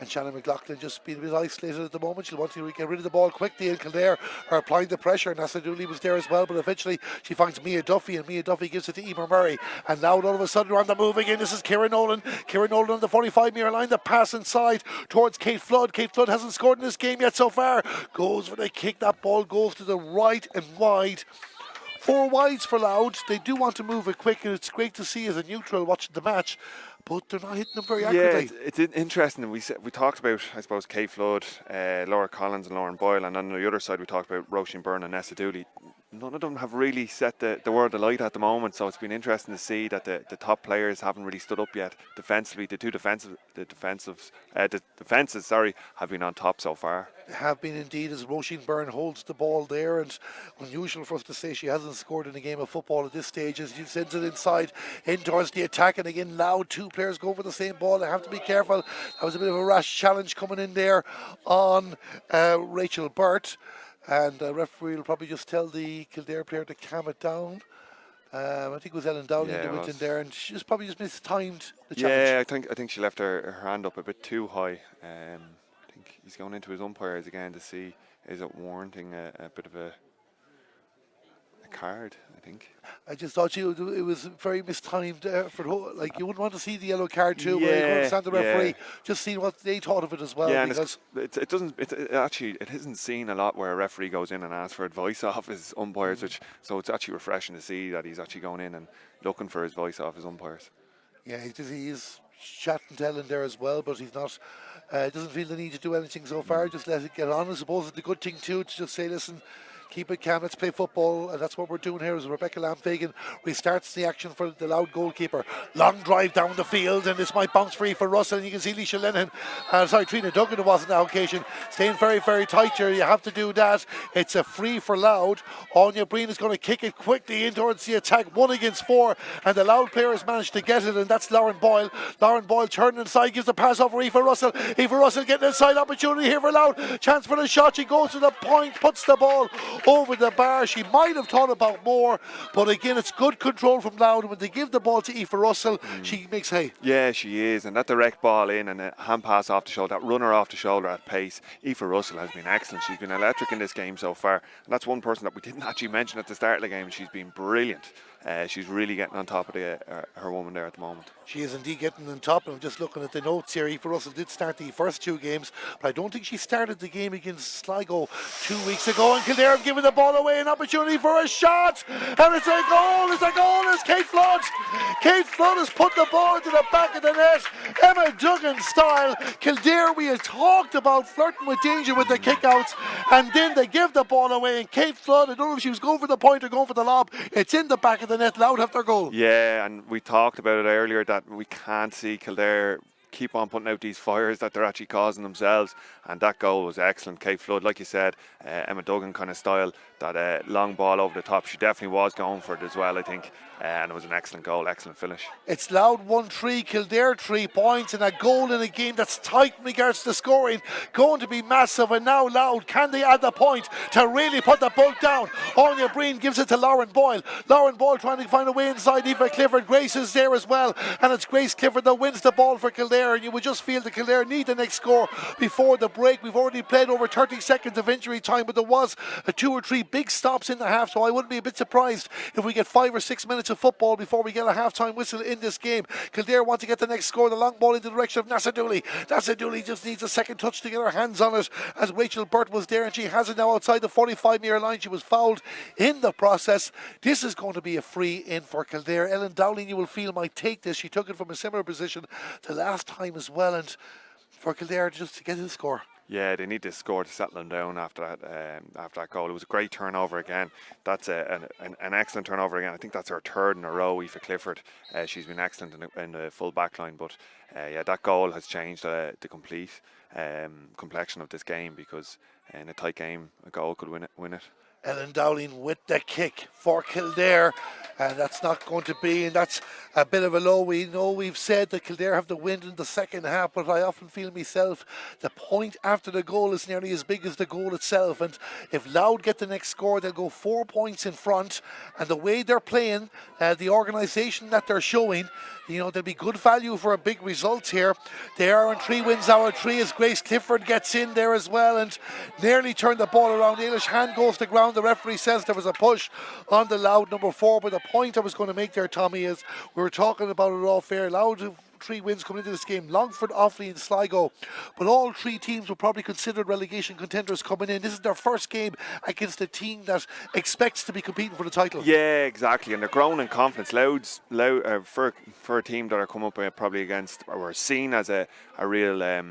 and Shannon McLaughlin just being a bit isolated at the moment. She'll want to get rid of the ball quickly, and Kildare are applying the pressure, and Nessa Dooley was there as well, but eventually she finds Mia Duffy, and Mia Duffy gives it to Emer Murray, and now all of a sudden we're on the move again. This is Ciara Nolan on the 45-metre line, the pass inside towards Kate Flood. Kate Flood hasn't scored in this game yet so far. Goes for the kick. That ball goes to the right and wide. 4 wides for Loud. They do want to move it quick, and it's great to see as a neutral watching the match, but they're not hitting them very accurately. Yeah, it's interesting. We talked about, I suppose, Kate Flood, Laura Collins and Lauren Boyle, and on the other side we talked about Roisin Byrne and Nessa Dooley. None of them have really set the world alight at the moment, so it's been interesting to see that the top players haven't really stood up yet defensively. The defenses have been on top so far. Have been indeed, as Roisin Byrne holds the ball there, and unusual for us to say she hasn't scored in a game of football at this stage, as she sends it inside in towards the attack, and again Loud, 2 players go for the same ball. They have to be careful. That was a bit of a rash challenge coming in there on Rachel Burt, and the referee will probably just tell the Kildare player to calm it down. I think it was Ellen Dowling that went in there, and she just probably just mistimed the challenge. Yeah, I think she left her hand up a bit too high. I think he's going into his umpires again to see, is it warranting a bit of a card, I think. I just thought it was very mistimed like, you wouldn't want to see the yellow card too, but you understand the referee just seeing what they thought of it as well. Yeah, because it isn't seen a lot where a referee goes in and asks for advice off his umpires, so it's actually refreshing to see that he's actually going in and looking for his advice off his umpires. Yeah, he is chatting to Ellen there as well, but he's not. Doesn't feel the need to do anything so far. Just let it get on. I suppose it's a good thing too to just say, listen, keep it calm, let's play football, and that's what we're doing here. As Rebecca Lamfagan restarts the action for the Loud goalkeeper. Long drive down the field, and this might bounce free for Russell, and you can see Leisha Lennon, Trina Duggan, it wasn't that occasion, staying very, very tight here. You have to do that. It's a free for Loud. Anya Breen is going to kick it quickly in towards the attack, 1 against 4, and the Loud player has managed to get it, and that's Lauren Boyle. Lauren Boyle turning inside, gives the pass over Aoife Russell. Aoife Russell getting inside, opportunity here for Loud. Chance for the shot, she goes to the point, puts the ball over the bar. She might have thought about more, but again, it's good control from Louth. When they give the ball to Aoife Russell, she makes hay. Yeah, she is, and that direct ball in and a hand pass off the shoulder, that runner off the shoulder at pace. Aoife Russell has been excellent. She's been electric in this game so far, and that's one person that we didn't actually mention at the start of the game. She's been brilliant. She's really getting on top of her woman there at the moment. She is indeed getting on top, and I'm just looking at the notes here. Aoife Russell did start the first 2 games, but I don't think she started the game against Sligo 2 weeks ago. And Kildare have given the ball away, an opportunity for a shot, and it's a goal. It's a goal. It's Kate Flood. Kate Flood has put the ball into the back of the net, Emma Duggan style. Kildare, we had talked about flirting with danger with the kickouts, and then they give the ball away. And Kate Flood, I don't know if she was going for the point or going for the lob. It's in the back of the net. Louth have their goal. Yeah, and we talked about it earlier that we can't see Kildare keep on putting out these fires that they're actually causing themselves, and that goal was excellent. Kate Flood, like you said, Emma Duggan kind of style, that long ball over the top, she definitely was going for it as well, I think, and it was an excellent goal, excellent finish. It's Louth 1-3, Kildare 3 points, and a goal in a game that's tight in regards to scoring, going to be massive. And now Louth, can they add the point to really put the boat down? Anya Breen gives it to Lauren Boyle. Lauren Boyle trying to find a way inside. Aoife Clifford, Grace is there as well, and it's Grace Clifford that wins the ball for Kildare. And you would just feel that Kildare need the next score before the break. We've already played over 30 seconds of injury time, but there was a 2 or 3 big stops in the half, so I wouldn't be a bit surprised if we get 5 or 6 minutes of football before we get a half-time whistle in this game. Kildare want to get the next score, the long ball in the direction of Nasa Dooley. Nasa Dooley just needs a second touch to get her hands on it, as Rachel Burt was there, and she has it now outside the 45-metre line. She was fouled in the process. This is going to be a free in for Kildare. Ellen Dowling, you will feel, might take this. She took it from a similar position the last time as well, and for Kildare just to get the score. Yeah, they need to score to settle them down after that goal. It was a great turnover again. That's an excellent turnover again. I think that's her 3rd in a row, Aoife Clifford. She's been excellent in the full back line. But yeah, that goal has changed the complete complexion of this game, because in a tight game, a goal could win it. Ellen Dowling with the kick for Kildare, and that's not going to be, and that's a bit of a low. We know we've said that Kildare have the wind in the second half, but I often feel myself the point after the goal is nearly as big as the goal itself. And if Louth get the next score, they'll go 4 points in front, and the way they're playing, the organisation that they're showing, you know, there'll be good value for a big result here. They are on 3 wins out of 3 as Grace Clifford gets in there as well and nearly turned the ball around. Eilish hand goes to ground. The referee says there was a push on the Louth number 4, but the point I was going to make there, Tommy, is we were talking about it all fair. Louth 3 wins coming into this game, Longford, Offaly and Sligo, but all 3 teams were probably considered relegation contenders coming in. This is their first game against a team that expects to be competing for the title. Yeah, exactly, and they're growing in confidence. Louth for a team that are coming up probably against, or are seen as a real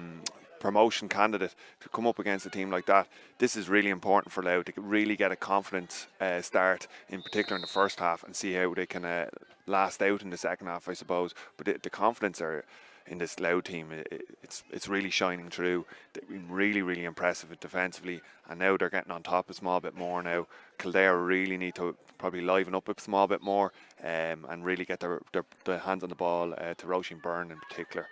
promotion candidate, to come up against a team like that. This is really important for Louth to really get a confident start, in particular in the first half, and see how they can last out in the second half, I suppose. But the confidence in this Louth team, it's really shining through. They've been really, really impressive defensively, and now they're getting on top a small bit more now. Kildare really need to probably liven up a small bit more and really get their hands on the ball, to Roisin Byrne in particular.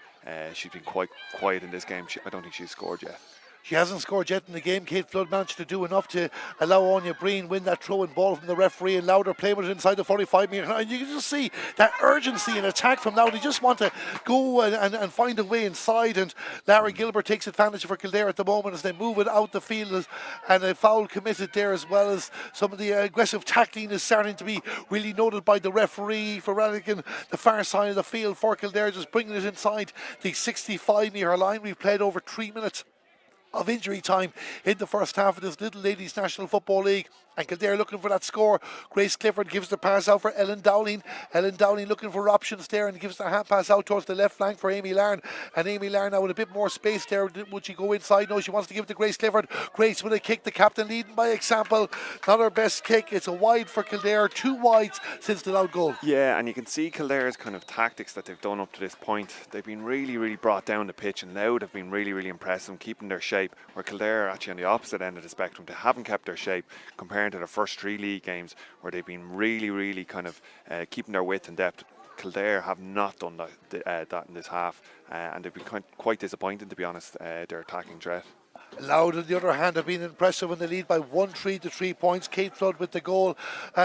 She's been quite quiet in this game. I don't think she's scored yet. She hasn't scored yet in the game. Kate Flood managed to do enough to allow Anya Breen win that throw-in ball from the referee, and Louth are playing with it inside the 45-metre line. And you can just see that urgency and attack from Louth. They just want to go and find a way inside, and Larry Gilbert takes advantage for Kildare at the moment as they move it out the field, and a foul committed there, as well as some of the aggressive tackling is starting to be really noted by the referee for Radigan, the far side of the field for Kildare, just bringing it inside the 65-metre line. We've played over 3 minutes of injury time in the first half of this Lidl Ladies National Football League, and Kildare looking for that score. Grace Clifford gives the pass out for Ellen Dowling. Ellen Dowling looking for options there and gives the hand pass out towards the left flank for Amy Larn, and Amy Larn now with a bit more space there. Would she go inside? No, she wants to give it to Grace Clifford. Grace with a kick, the captain leading by example. Not her best kick. It's a wide for Kildare, 2 wides since the Louth goal. Yeah, and you can see Kildare's kind of tactics that they've done up to this point. They've been really, really brought down the pitch, and Louth have been really, really impressive, keeping their shape, where Kildare are actually on the opposite end of the spectrum. They haven't kept their shape compared to the first 3 league games, where they've been really, really kind of keeping their width and depth. Kildare have not done that in this half, and they've been quite disappointed, to be honest, their attacking threat. Louth, on the other hand, have been impressive in the lead by 1-3 to 3 points. Kate Flood with the goal.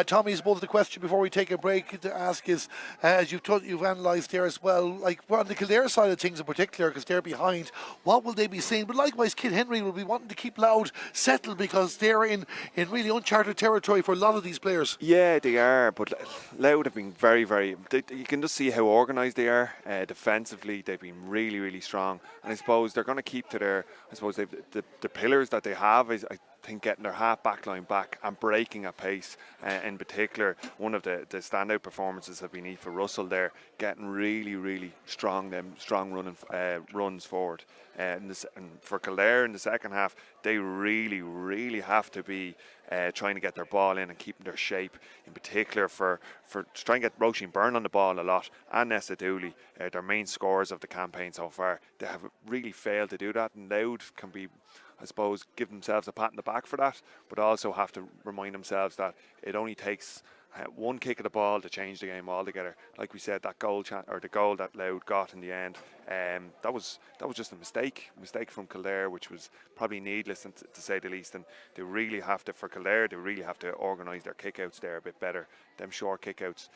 Tommy, I suppose the question before we take a break to ask is, as you've analysed there as well, like on the Kildare side of things in particular, because they're behind, what will they be seeing? But likewise, Kid Henry will be wanting to keep Louth settled because they're in really uncharted territory for a lot of these players. Yeah, they are, but Louth have been very, very. You can just see how organised they are. Defensively, they've been really, really strong, and I suppose they're going to keep to their. I suppose the pillars that they have is, I think, getting their half back line back and breaking at pace. In particular, one of the standout performances have been Aoife Russell there, getting really, really strong running runs forward. And for Kildare in the second half, they really, really have to be trying to get their ball in and keeping their shape. In particular, for to try and get Roisin Byrne on the ball a lot, and Nessa Dooley, their main scorers of the campaign so far. They have really failed to do that, and Louth can be, I suppose, give themselves a pat on the back for that, but also have to remind themselves that it only takes one kick of the ball to change the game altogether. Like we said, that goal the goal that Louth got in the end, that was just a mistake from Kildare, which was probably needless, to say the least. And they really have to, for Kildare, they really have to organise their kickouts there a bit better. Them short kickouts,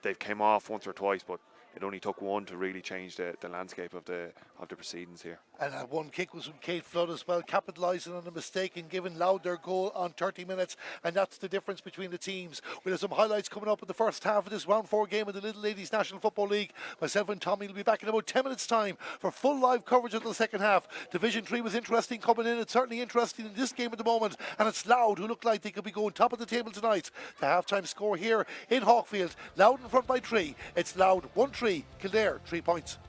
they've came off once or twice, but it only took one to really change the landscape of the proceedings here. And that one kick was from Kate Flood as well, capitalising on a mistake and giving Louth their goal on 30 minutes, and that's the difference between the teams. We'll have some highlights coming up in the first half of this round 4 game of the Little Ladies National Football League. Myself and Tommy will be back in about 10 minutes time for full live coverage until the second half. Division 3 was interesting coming in. It's certainly interesting in this game at the moment, and it's Louth who look like they could be going top of the table tonight. The half-time score here in Hawkfield, Louth in front by 3. It's Louth 1-3, Kildare 3 points.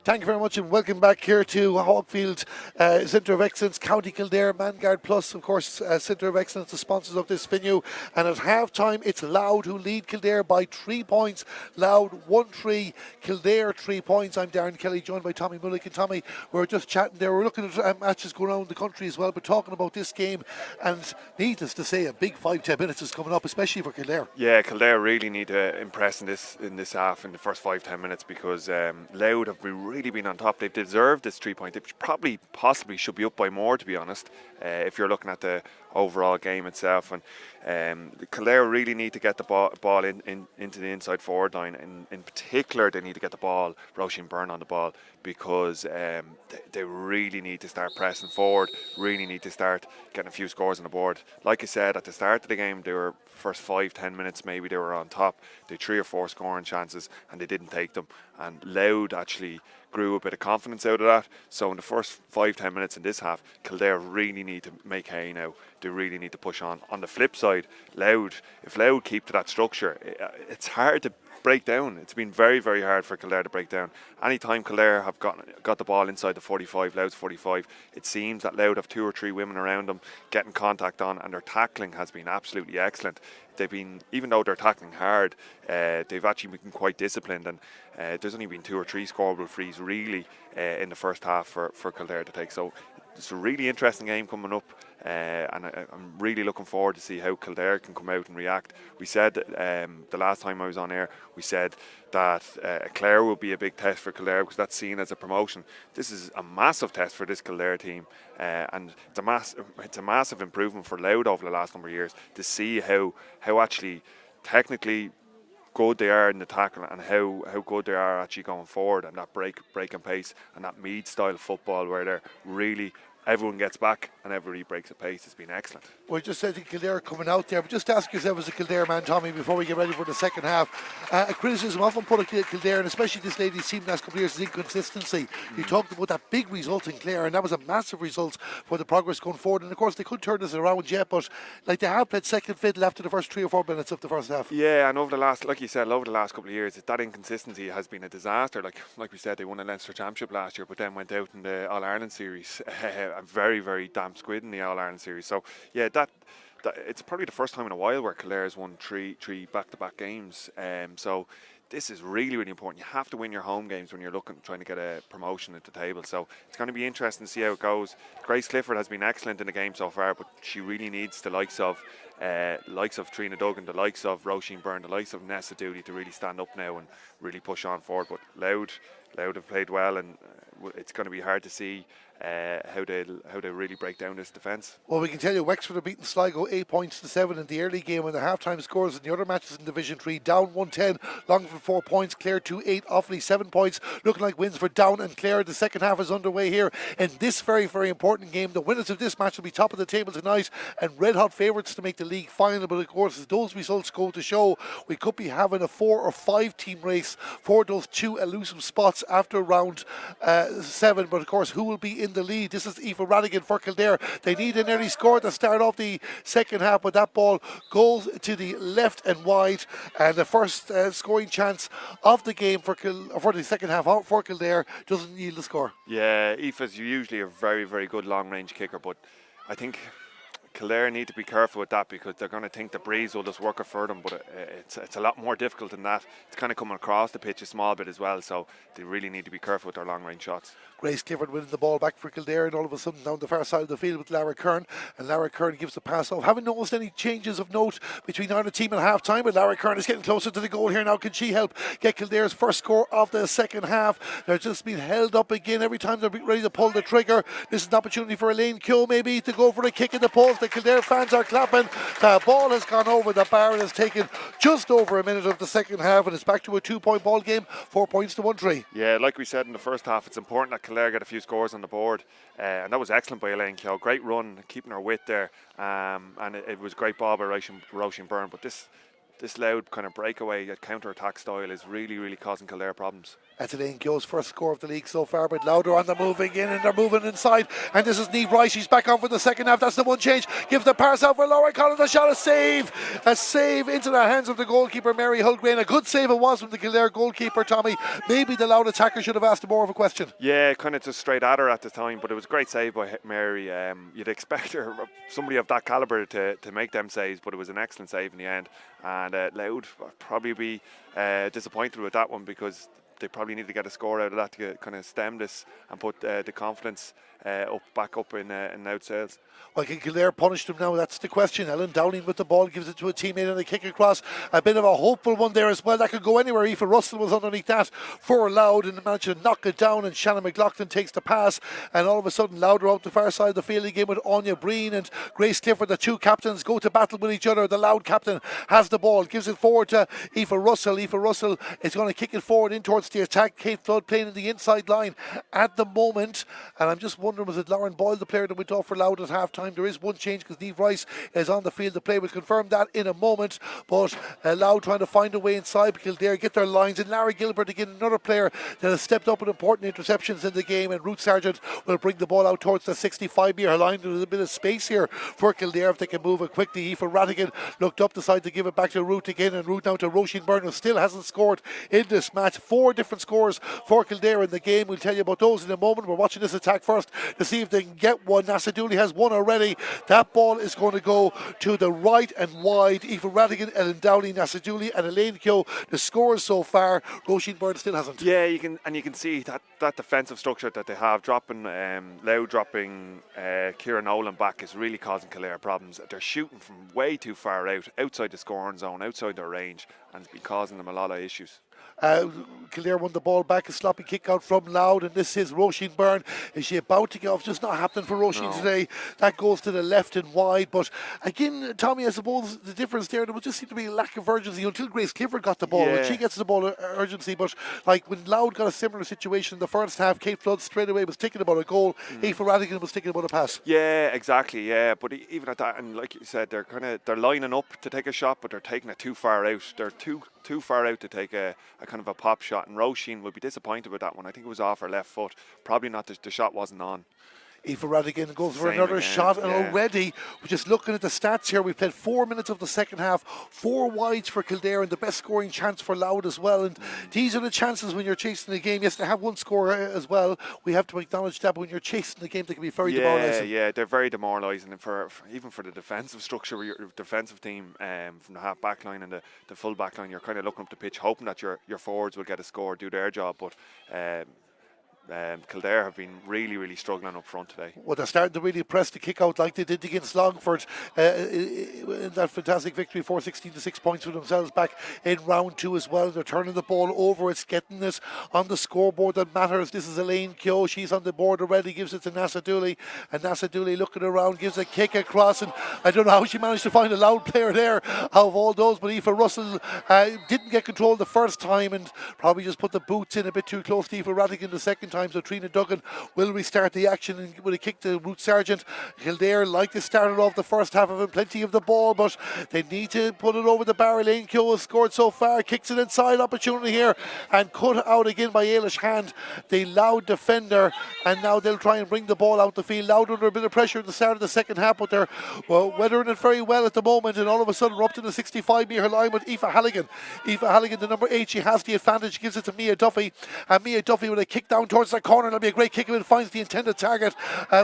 Thank you very much and welcome back here to Hawkfield Centre of Excellence, County Kildare, Vanguard Plus, of course, Centre of Excellence, the sponsors of this venue. And at half time, it's Louth who lead Kildare by 3 points. Louth 1-3, Kildare 3 points. I'm Darren Kelly, joined by Tommy Mullick. And Tommy, we were just chatting there. We're looking at matches going around the country as well, but talking about this game. And needless to say, a big 5-10 minutes is coming up, especially for Kildare. Yeah, Kildare really need to impress in this half, in the first 5-10 minutes, because Louth have really been on top. They've deserved this 3 point. They possibly should be up by more, to be honest, if you're looking at the overall game itself. And Kildare really need to get the ball into the inside forward line. And in particular, they need to get the ball, Roisin Byrne on the ball, because they really need to start pressing forward, really need to start getting a few scores on the board. Like I said, at the start of the game, they were first 5-10 minutes, maybe they were on top. They had 3 or 4 scoring chances and they didn't take them. And Louth actually grew a bit of confidence out of that. So in the first 5-10 minutes in this half, Kildare really need to make hay now. They really need to push on. On the flip side, if Louth keep to that structure, it's hard to break down. It's been very, very hard for Kildare to break down. Anytime Kildare have got the ball inside the 45, Louth's 45, it seems that Louth have 2 or 3 women around them getting contact on, and their tackling has been absolutely excellent. They've been, even though they're tackling hard, they've actually been quite disciplined, and there's only been 2 or 3 scoreable frees really in the first half for Kildare to take. So it's a really interesting game coming up. And I'm really looking forward to see how Kildare can come out and react. We said the last time I was on air, we said that Clare will be a big test for Kildare because that's seen as a promotion. This is a massive test for this Kildare team, and it's a massive improvement for Louth over the last number of years to see how actually technically good they are in the tackle and how good they are actually going forward, and that breaking pace and that Mead style football where they're really everyone gets back and everybody breaks a pace has been excellent. Well, just said Kildare coming out there, but just ask yourself as a Kildare man, Tommy, before we get ready for the second half. A criticism often put at Kildare, and especially this lady's team the last couple of years, is inconsistency. You talked about that big result in Clare, and that was a massive result for the progress going forward. And of course, they could turn this around yet, but like they have played second fiddle after the first 3 or 4 minutes of the first half. Yeah, and over the last, like you said, over the last couple of years, that inconsistency has been a disaster. Like we said, they won a Leinster Championship last year, but then went out in the All Ireland series. A very, very damp squid in the All Ireland series. So yeah, that it's probably the first time in a while where Kildare has won three back-to-back games. So this is really, really important. You have to win your home games when you're trying to get a promotion at the table. So it's going to be interesting to see how it goes. Grace Clifford has been excellent in the game so far, but she really needs the likes of Trina Duggan, the likes of Roisin Byrne, the likes of Nessa Dooley to really stand up now and really push on forward. But Louth have played well, and it's going to be hard to see how they really break down this defence. Well, we can tell you Wexford have beaten Sligo 8-7 in the early game, and the half-time scores in the other matches in Division 3, Down 110, Longford 4 points, Clare 2-8, Offaly 7 points, looking like wins for Down and Clare. The second half is underway here in this very, very important game. The winners of this match will be top of the table tonight and red-hot favourites to make the league final, but of course, as those results go to show, we could be having a 4 or 5 team race for those 2 elusive spots after round 7, but of course, who will be in the lead? This is Aoife Radigan for Kildare. They need an early score to start off the second half, but that ball goes to the left and wide, and the first scoring chance of the game for the second half for Kildare doesn't yield a score. Yeah, Aoife's usually a very, very good long range kicker, but I think Kildare need to be careful with that because they're going to think the breeze will just work it for them, but it's a lot more difficult than that. It's kind of coming across the pitch a small bit as well, so they really need to be careful with their long range shots. Grace Clifford winning the ball back for Kildare, and all of a sudden down the far side of the field with Lara Kern, and Lara Kern gives the pass off. Haven't noticed any changes of note between either team at half time, but Lara Kern is getting closer to the goal here now. Can she help get Kildare's first score of the second half? They're just being held up again every time they're ready to pull the trigger. This is an opportunity for Elaine Keogh maybe to go for a kick in the post. The Kildare fans are clapping. The ball has gone over the bar and has taken just over a minute of the second half, and it's back to a 2-point ball game, 4 points to 1-3. Yeah, like we said in the first half, it's important that Kildare get a few scores on the board, and that was excellent by Elaine Keogh. Great run, keeping her wit there, and it was great ball by Roisin Byrne. But this this Louth kind of breakaway counter-attack style is really causing Kildare problems. That's Elaine Keogh's first score of the league so far, but Louth on the move again, and they're moving inside. And this is Niamh Rice. She's back on for the second half. That's the one change. Gives the pass out for Laura Collins. A shot, a save into the hands of the goalkeeper, Mary Hulgrain. A good save it was from the Kildare goalkeeper, Tommy. Maybe the Louth attacker should have asked more of a question. Yeah, kind of just straight at her at the time, but it was a great save by Mary. You'd expect her, somebody of that calibre, to make them saves, but it was an excellent save in the end. And Louth probably be disappointed with that one, because they probably need to get a score out of that to kind of stem this and put the confidence back up in Louth sales. Well, can Kildare punish them now? That's the question. Ellen Dowling with the ball, gives it to a teammate and a kick across. A bit of a hopeful one there as well. That could go anywhere. Aoife Russell was underneath that for Louth and managed to knock it down, and Shannon McLaughlin takes the pass, and all of a sudden Louth are out the far side of the field again with Anya Breen and Grace Clifford. The two captains go to battle with each other. The Louth captain has the ball, gives it forward to Aoife Russell. Aoife Russell is going to kick it forward in towards the attack. Kate Flood playing in the inside line at the moment, and I'm just wondering, was it Lauren Boyle, the player that went off for Louth at half time? There is one change because Niamh Rice is on the field. The play will confirm that in a moment, but Louth trying to find a way inside. Kildare get their lines, and Larry Gilbert again, another player that has stepped up with important interceptions in the game, and Ruth Sargent will bring the ball out towards the 65-metre line. There's a bit of space here for Kildare if they can move it quickly. Aoife Rattigan looked up, decided to give it back to Ruth again, and Ruth now to Roisin Byrne, who still hasn't scored in this match. 4 different scores for Kildare in the game. We'll tell you about those in a moment. We're watching this attack first to see if they can get one. Nasa Dooley has one already. That ball is going to go to the right and wide. Aoife Rattigan, Ellen Dowling, Nasa Dooley and Elaine Keogh. The scores so far. Roisin Byrne still hasn't. Yeah, you can see that defensive structure that they have, dropping Louth, dropping Ciara Nolan back, is really causing Kildare problems. They're shooting from way too far outside the scoring zone, outside their range, and it's been causing them a lot of issues. Kildare won the ball back, a sloppy kick out from Louth, and this is Roisin Byrne. Is she about to get off? Just not happening for Roisin today. That goes to the left and wide, but again, Tommy, I suppose the difference there would just seem to be a lack of urgency until Grace Clifford got the ball. When she gets the ball, urgency, but like when Louth got a similar situation in the first half, Kate Flood straight away was thinking about a goal. Aoife Rattigan was thinking about a pass. Yeah, exactly. Yeah, but even at that, and like you said, they're lining up to take a shot, but they're taking it too far out. They're too far out to take a kind of a pop shot, and Roisin will be disappointed with that one. I think it was off her left foot. Probably not, the shot wasn't on. Aoife Rattigan goes for another shot, and already we're just looking at the stats here. We've played 4 minutes of the second half, 4 wides for Kildare, and the best scoring chance for Louth as well. And these are the chances when you're chasing the game. Yes, they have one score as well. We have to acknowledge that, but when you're chasing the game, they can be very demoralising. Yeah, they're very demoralising, and even for the defensive structure, your defensive team, from the half back line and the full back line, you're kind of looking up the pitch, hoping that your forwards will get a score, do their job, but Kildare have been really struggling up front today. Well, they're starting to really press the kick out like they did against Longford in that fantastic victory, 4-16 to 6 points for themselves back in round 2 as well. They're turning the ball over. It's getting this on the scoreboard that matters. This is Elaine Keogh. She's on the board already. Gives it to Nasa Dooley, and Nasa Dooley looking around, gives a kick across, and I don't know how she managed to find a Louth player there out of all those, but Aoife Russell didn't get control the first time and probably just put the boots in a bit too close to Aoife Rattigan the second time. So Trina Duggan will restart the action with a kick to Ruth Sargent. Kildare like to start it off the first half, having plenty of the ball, but they need to put it over the bar. Elaine Keogh has scored so far, kicks it inside, opportunity here, and cut out again by Ailish Hand, the Louth defender, and now they'll try and bring the ball out the field. Louth under a bit of pressure at the start of the second half, but they're weathering it very well at the moment, and all of a sudden we're up to the 65-metre line with Aoife Halligan. Aoife Halligan, the number 8, she has the advantage, gives it to Mia Duffy, and Mia Duffy with a kick down towards the corner. That'll be a great kick if it finds the intended target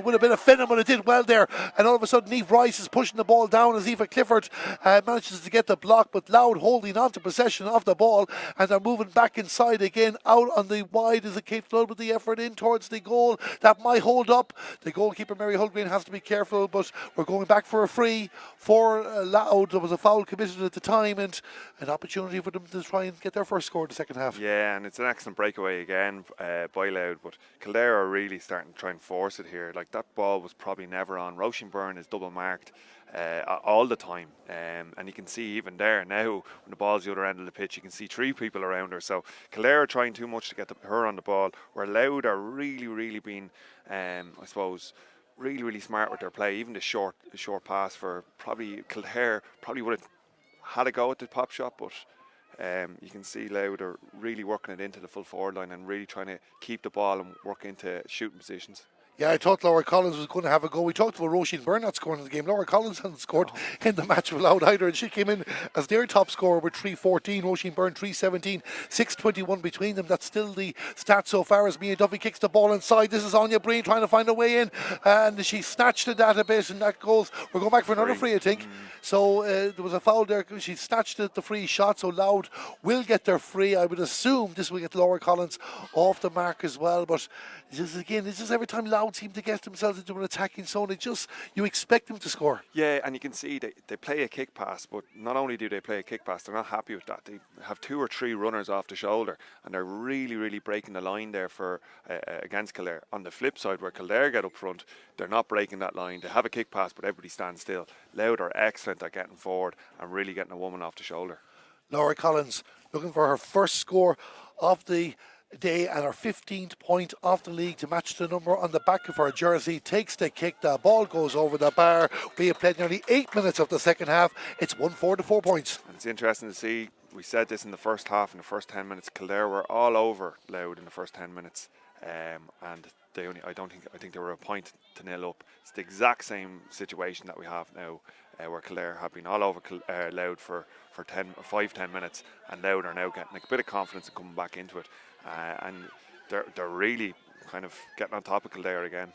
with a bit of finning, but it did well there, and all of a sudden Niamh Rice is pushing the ball down as Aoife Clifford manages to get the block, but Louth holding on to possession of the ball, and they're moving back inside again. Out on the wide is a Kate Flood with the effort in towards the goal. That might hold up. The goalkeeper Mary Hulgrain has to be careful, but we're going back for a free for Louth. There was a foul committed at the time, and an opportunity for them to try and get their first score in the second half. Yeah, and it's an excellent breakaway again by Louth, but Kildare are really starting to try and force it here. Like, that ball was probably never on. Roisin Byrne is double marked all the time, and you can see even there now when the ball's the other end of the pitch, you can see 3 people around her. So Kildare are trying too much to get her on the ball, where Louth are really being, I suppose, really smart with their play. Even the short pass for probably Kildare probably would have had a go at the pop shot, but you can see Louth are really working it into the full forward line and really trying to keep the ball and work into shooting positions. Yeah, I thought Laura Collins was going to have a go. We talked about Roisin Byrne not scoring in the game. Laura Collins hasn't scored in the match with Louth either, and she came in as their top scorer with 3:14. Roisin Byrne 3:17, 6:21 between them. That's still the stat so far as Mia Duffy kicks the ball inside. This is Anya Breen trying to find a way in, and she snatched it at a bit, and that goes. We're going back for another free, I think. So there was a foul there. She snatched the free shot, so Louth will get their free. I would assume this will get Laura Collins off the mark as well, but it's just every time Louth seem to get themselves into an attacking zone, you expect them to score. Yeah, and you can see they play a kick pass, but not only do they play a kick pass, they're not happy with that. They have 2 or 3 runners off the shoulder, and they're really, really breaking the line there for against Kildare. On the flip side, where Kildare get up front, they're not breaking that line. They have a kick pass, but everybody stands still. Louth are excellent at getting forward and really getting a woman off the shoulder. Laura Collins looking for her first score of the day and her 15th point of the league to match the number on the back of her jersey. Takes the kick, the ball goes over the bar. We have played nearly 8 minutes of the second half. It's 1-4 to 4 points. And it's interesting to see, we said this in the first half, in the first 10 minutes, Kildare were all over Louth in the first 10 minutes. And they only, I think they were a point to nil up. It's the exact same situation that we have now, where Kildare have been all over Louth for 5-10 minutes, and Louth are now getting a bit of confidence and coming back into it, and they're really kind of getting on top of Kildare again.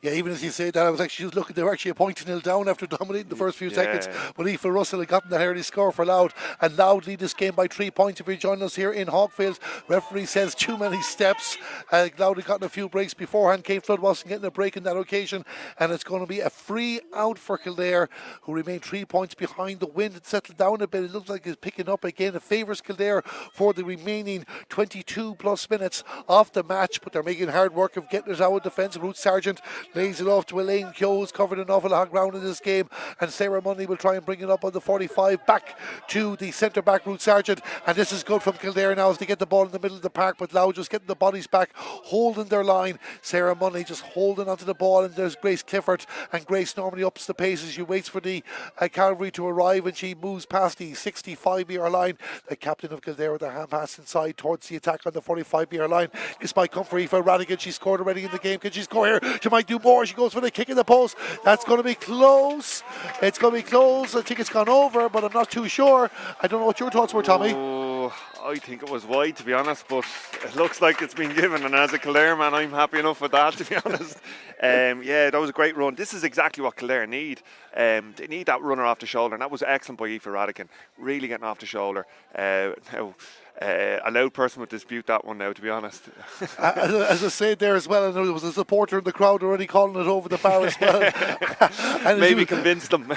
Yeah, even as you say that, I was actually just looking, they were actually a point to nil down after dominating the first few seconds. But Aoife Russell had gotten that early score for Louth, and Louth lead this game by 3 points. If you join us here in Hawkfield, referee says too many steps. Louth had gotten a few breaks beforehand. Kate Flood wasn't getting a break in that occasion, and it's going to be a free out for Kildare, who remain 3 points behind. The wind had settled down a bit. It looks like it's picking up again. It favours Kildare for the remaining 22 plus minutes of the match, but they're making hard work of getting it out of defence. Ruth Sargent lays it off to Elaine Keogh, who's covered an awful lot of ground in this game, and Sarah Money will try and bring it up on the 45 back to the centre back Ruth Sargent, and this is good from Kildare now as they get the ball in the middle of the park, but Louth just getting the bodies back, holding their line. Sarah Money just holding onto the ball, and there's Grace Clifford, and Grace normally ups the pace as she waits for the cavalry to arrive, and she moves past the 65-metre line. The captain of Kildare with her hand pass inside towards the attack on the 45-metre line. This might come for Aoife Radigan. She scored already in the game. Can she score here? She might do more. She goes for the kick in the post. That's going to be close. It's going to be close. I think it's gone over, but I'm not too sure. I don't know what your thoughts were, Tommy. Oh, I think it was wide, to be honest, but it looks like it's been given, and as a Kildare man, I'm happy enough with that, to be honest. Yeah, that was a great run. This is exactly what Kildare need. They need that runner off the shoulder, and that was excellent by Aoife Radigan, really getting off the shoulder. Now, a Louth person would dispute that one now, to be honest. As I said there as well, and there was a supporter in the crowd already calling it over the bar as well. And maybe convince them.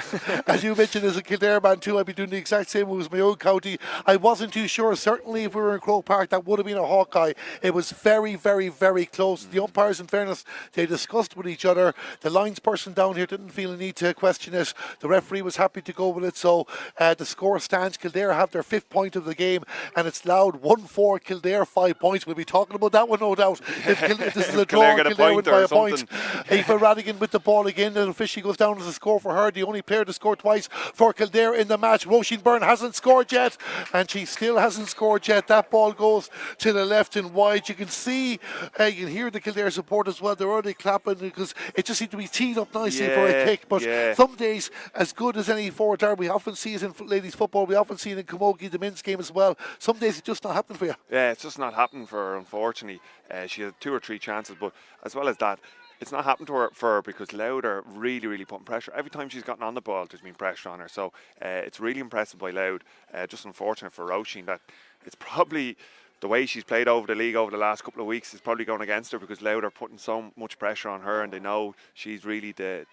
As you mentioned, as a Kildare man too, I'd be doing the exact same. It was my own county. I wasn't too sure. Certainly if we were in Croke Park, that would have been a Hawkeye. It was very, very, very close. The umpires, in fairness, they discussed with each other. The lines person down here didn't feel a need to question it. The referee was happy to go with it. So the score stands. Kildare have their 5th point of the game, and it's Louth 1-4, Kildare 5 points. We'll be talking about that one, no doubt. If this is a draw, Kildare win by a point. Aoife Radigan with the ball again, and officially goes down as a score for her. The only player to score twice for Kildare in the match. Roisin Byrne hasn't scored yet, and she still hasn't scored yet. That ball goes to the left and wide. You can see, you can hear the Kildare support as well. They're already clapping because it just seemed to be teed up nicely for a kick. But some days, as good as any forward are, we often see it in ladies football. We often see it in Camogie, the men's game as well. Some days it's just not happening for you. Yeah, it's just not happening for her, unfortunately. She had 2 or 3 chances, but as well as that, it's not happened to her for her because Louth are really, really putting pressure. Every time she's gotten on the ball, there's been pressure on her. So it's really impressive by Louth. Just unfortunate for Roisin that it's probably the way she's played over the league over the last couple of weeks is probably going against her because Louth are putting so much pressure on her, and they know she's really the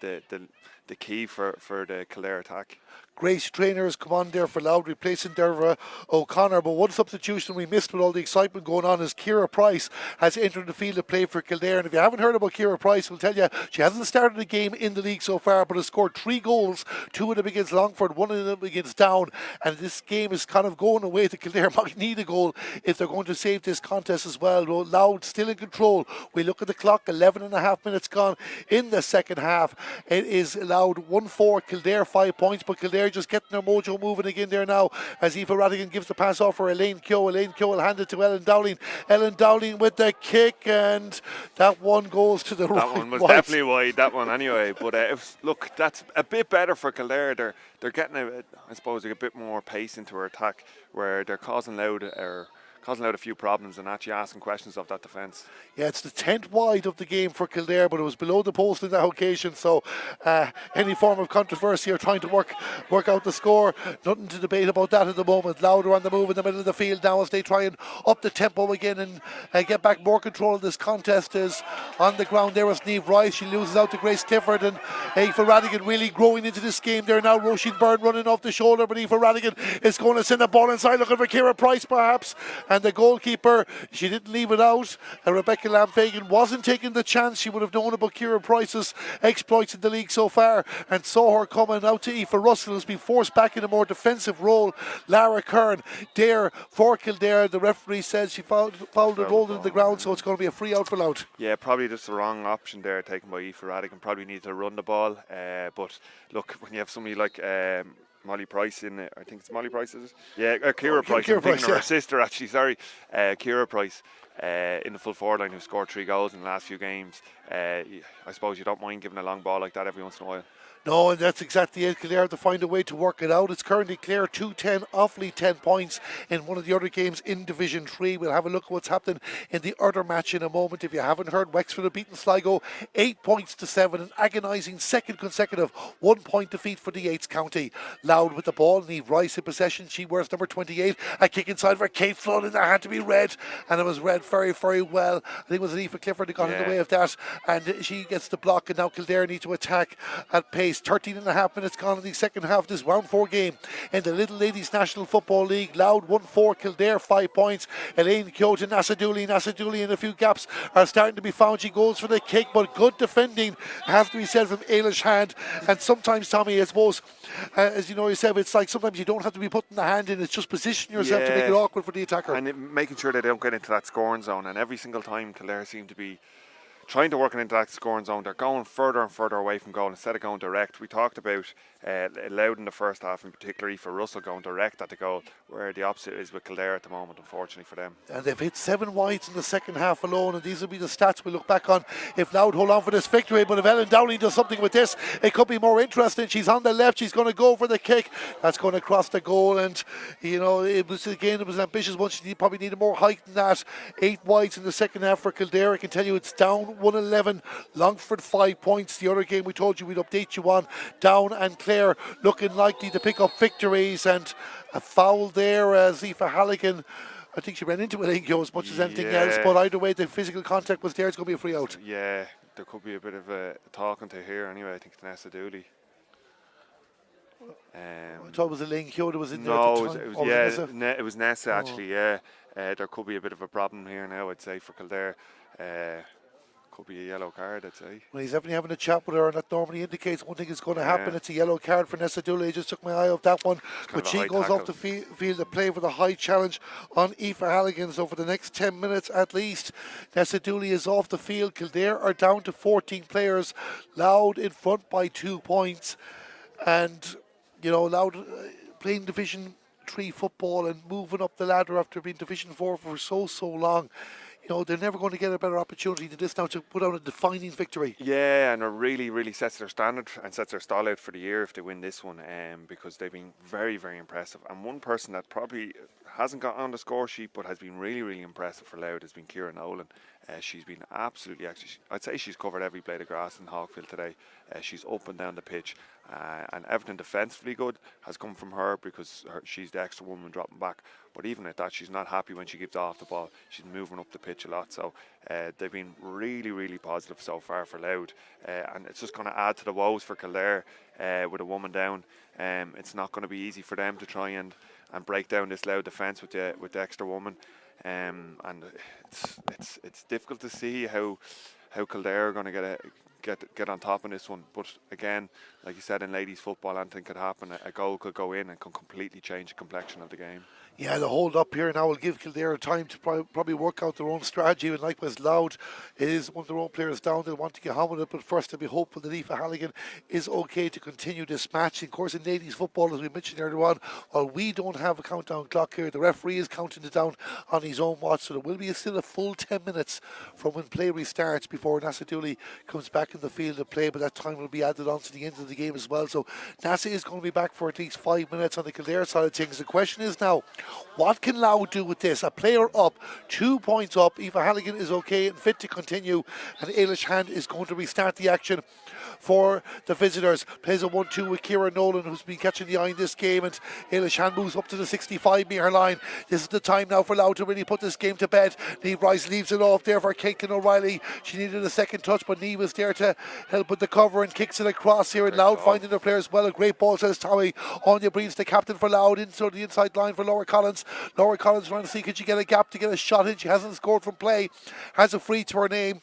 key for the Kildare attack. Grace Trainer has come on there for Louth, replacing Derva O'Connor. But one substitution we missed with all the excitement going on is Ciara Price has entered the field of play for Kildare. And if you haven't heard about Ciara Price, we'll tell you she hasn't started a game in the league so far, but has scored 3 goals, 2 of them against Longford, 1 of them against Down. And this game is kind of going away to Kildare. Might need a goal if they're going to save this contest as well. Louth still in control. We look at the clock, 11 and a half minutes gone in the second half. It is Louth 1-4, Kildare 5 points, but Kildare just getting their mojo moving again there now as Aoife Radigan gives the pass off for Elaine Keogh. Elaine Keogh will hand it to Ellen Dowling. Ellen Dowling with the kick, and that one goes to the right. That one was definitely wide, that one anyway. But look, that's a bit better for Kildare. They're getting, I suppose, a bit more pace into her attack, where they're causing Louth a few problems and actually asking questions of that defence. Yeah, it's the 10th wide of the game for Kildare, but it was below the post in that occasion, so any form of controversy or trying to work out the score, nothing to debate about that at the moment. Louth on the move in the middle of the field now as they try and up the tempo again and get back more control of this contest. Is on the ground there was Niamh Rice. She loses out to Grace Clifford, and Aoife Radigan really growing into this game there now. Roisin Byrne running off the shoulder, but Aoife Radigan is going to send the ball inside, looking for Ciara Price perhaps, and the goalkeeper, she didn't leave it out. Rebecca Lamfagan wasn't taking the chance. She would have known about Ciara Price's exploits in the league so far and saw her coming out to Aoife Russell, who's been forced back in a more defensive role. Lara Kern there for Kildare. The referee says she fouled and rolled into the ground, so it's going to be a free out for Louth. Yeah, probably just the wrong option there taken by Aoife Radigan. Probably need to run the ball, but look, when you have somebody like Molly Price in it, I think it's Molly Price, is it? Yeah, Ciara Price. Ciara I'm thinking Price, of her yeah. sister, actually, sorry. Ciara Price in the full forward line, who scored 3 goals in the last few games. I suppose you don't mind giving a long ball like that every once in a while. No, and that's exactly it. Kildare have to find a way to work it out. It's currently Clare 2-10, Offaly 10 points in one of the other games in Division 3. We'll have a look at what's happening in the other match in a moment. If you haven't heard, Wexford have beaten Sligo 8 points to 7, an agonising second consecutive 1 point defeat for the 8th county. Louth with the ball, Niamh Rice in possession. She wears number 28. A kick inside for Kate Flood, and that had to be read, and it was read very, very well. I think it was Aoife Clifford that got in the way of that, and she gets the block, and now Kildare need to attack at pace. 13 and a half minutes gone in the second half of this round 4 game in the Little Ladies National Football League. Louth 1-4, Kildare 5 points. Elaine Keogh to Nasa Dooley in a few gaps are starting to be found. She goes for the kick, but good defending has to be said from Ailish Hand. And sometimes, Tommy, I suppose, as you know yourself, it's like sometimes you don't have to be putting the hand in, it's just position yourself to make it awkward for the attacker. And making sure they don't get into that scoring zone, and every single time Kildare seem to be trying to work into that scoring zone, they're going further and further away from goal instead of going direct. We talked about Louth in the first half, in particular Aoife Russell going direct at the goal, where the opposite is with Kildare at the moment, unfortunately for them. And they've hit 7 wides in the second half alone, and these will be the stats we look back on if Louth hold on for this victory. But if Ellen Dowling does something with this, it could be more interesting. She's on the left, she's going to go for the kick, that's going to cross the goal, and you know, it was an ambitious one. She probably needed more height than that. 8 wides in the second half for Kildare. I can tell you it's down 1-11, Longford 5 points. The other game we told you we'd update you on, Down and Clare looking likely to pick up victories, and a foul there as Aoife Halligan, I think she ran into it as much as anything else, but either way the physical contact was there. It's going to be a free out. Yeah, there could be a bit of a talking to here anyway. I think it's Nessa Dooley. I thought it was Elaine Keogh that was in there. No, it was Nessa actually. Yeah, there could be a bit of a problem here now, I'd say, for Kildare. Could be a yellow card, I'd say. Well, he's definitely having a chat with her, and that normally indicates one thing is going to happen. It's a yellow card for Nessa Dooley. I just took my eye off that one, but she goes off the field to play with a high challenge on Aoife Halligan. So for the next 10 minutes at least, Nessa Dooley is off the field. Kildare are down to 14 players. Louth in front by 2 points, and you know, Louth playing Division 3 football and moving up the ladder after being Division 4 for so long. You know, they're never going to get a better opportunity than this now to put out a defining victory. Yeah, and it really sets their standard and sets their style out for the year if they win this one, because they've been very impressive. And one person that probably hasn't got on the score sheet but has been really impressive for Louth has been Ciara Nolan. She's been absolutely, I'd say she's covered every blade of grass in Hawkfield today. She's up and down the pitch, and everything defensively good has come from her because she's the extra woman dropping back. But even at that, she's not happy when she gives off the ball. She's moving up the pitch a lot. So they've been really positive so far for Louth, and it's just going to add to the woes for Kildare with a woman down. It's not going to be easy for them to try and break down this Louth defence with the extra woman. And it's difficult to see how Kildare are going to get on top in this one. But again, like you said, in ladies football, anything could happen. A goal could go in and can completely change the complexion of the game. Yeah, the hold up here now will give Kildare time to probably work out their own strategy. And likewise, Louth is one of their own players down. They'll want to get on with it, but first, they'll be hopeful that Aoife Halligan is okay to continue this match. Of course, in ladies football, as we mentioned earlier on, while we don't have a countdown clock here, the referee is counting it down on his own watch. So there will be still a full 10 minutes from when play restarts before Nasa Dooley comes back in the field of play. But that time will be added on to the end of the game as well. So Nasa is going to be back for at least 5 minutes on the Kildare side of things. The question is now, what can Louth do with this? A player up, 2 points up. Aoife Halligan is okay and fit to continue, and Ailish Hand is going to restart the action for the visitors. Plays a 1-2 with Ciara Nolan, who's been catching the eye in this game, and Ailish Hand moves up to the 65-metre line. This is the time now for Louth to really put this game to bed. Niamh Rice leaves it off there for Caitlin O'Reilly. She needed a second touch, but Niamh was there to help with the cover and kicks it across here. And Louth finding their players well. A great ball, says Tommy. Anya Breen's the captain for Louth, into the inside line for Laura Collins. Laura Collins trying to see could she get a gap to get a shot in. She hasn't scored from play. Has a free to her name.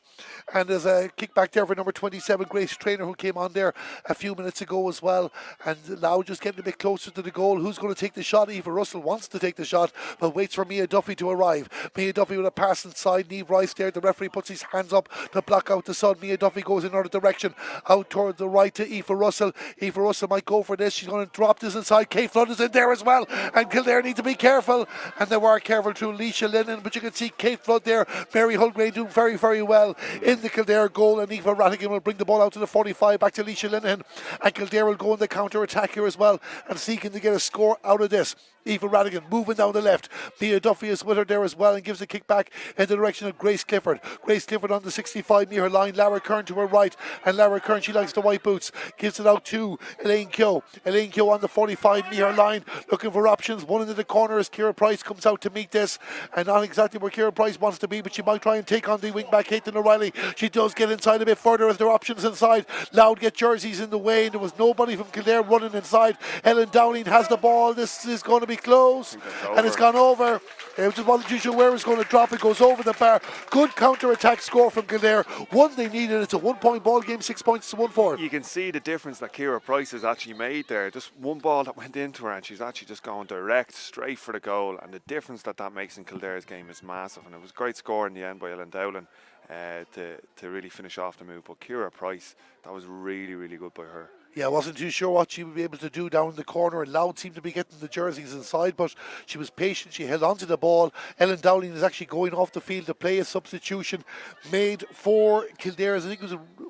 And there's a kick back there for number 27, Grace Traynor, who came on there a few minutes ago as well. And Louth just getting a bit closer to the goal. Who's going to take the shot? Eva Russell wants to take the shot, but waits for Mia Duffy to arrive. Mia Duffy with a pass inside. Niamh Rice there. The referee puts his hands up to block out the sun. Mia Duffy goes in another direction, out towards the right to Aoife Russell. Aoife Russell might go for this. She's going to drop this inside. Kate Flood is in there as well. And Kildare need to be careful. And they were careful through Leisha Lennon, but you can see Kate Flood there. Mary Hulgrave doing very, very well in the Kildare goal. And Aoife Rattigan will bring the ball out to the 45 back to Leisha Lennon. And Kildare will go on the counter attack here as well and seeking to get a score out of this. Aoife Rattigan moving down the left. Mia Duffy is with her there as well and gives a kick back in the direction of Grace Clifford. Grace Clifford on the 65-metre line. Lara Kern to her right. And Lara Kern, she likes the white boots. Gives it out to Elaine Keogh. Elaine Keogh on the 45-metre line looking for options. One into the corner as Ciara Price comes out to meet this. And not exactly where Ciara Price wants to be, but she might try and take on the wing back Caitlin O'Reilly. She does get inside a bit further as there are options inside. Louth get jerseys in the way, and there was nobody from Kildare running inside. Ellen Dowling has the ball. This is going to be close, and it's gone over. It just wasn't too sure where it was going to drop. It goes over the bar. Good counter-attack score from Kildare. One they needed. It's a 1-point ball game, 6 points to 1-4. You can see the difference that Ciara Price has actually made there. Just one ball that went into her and she's actually just going direct, straight for the goal. And the difference that makes in Kildare's game is massive. And it was a great score in the end by Ellen Dowling to really finish off the move. But Ciara Price, that was really, really good by her. Yeah, I wasn't too sure what she would be able to do down in the corner, and Louth seemed to be getting the jerseys inside, but she was patient. She held on to the ball. Ellen Dowling is actually going off the field to play a substitution made for Kildare. I think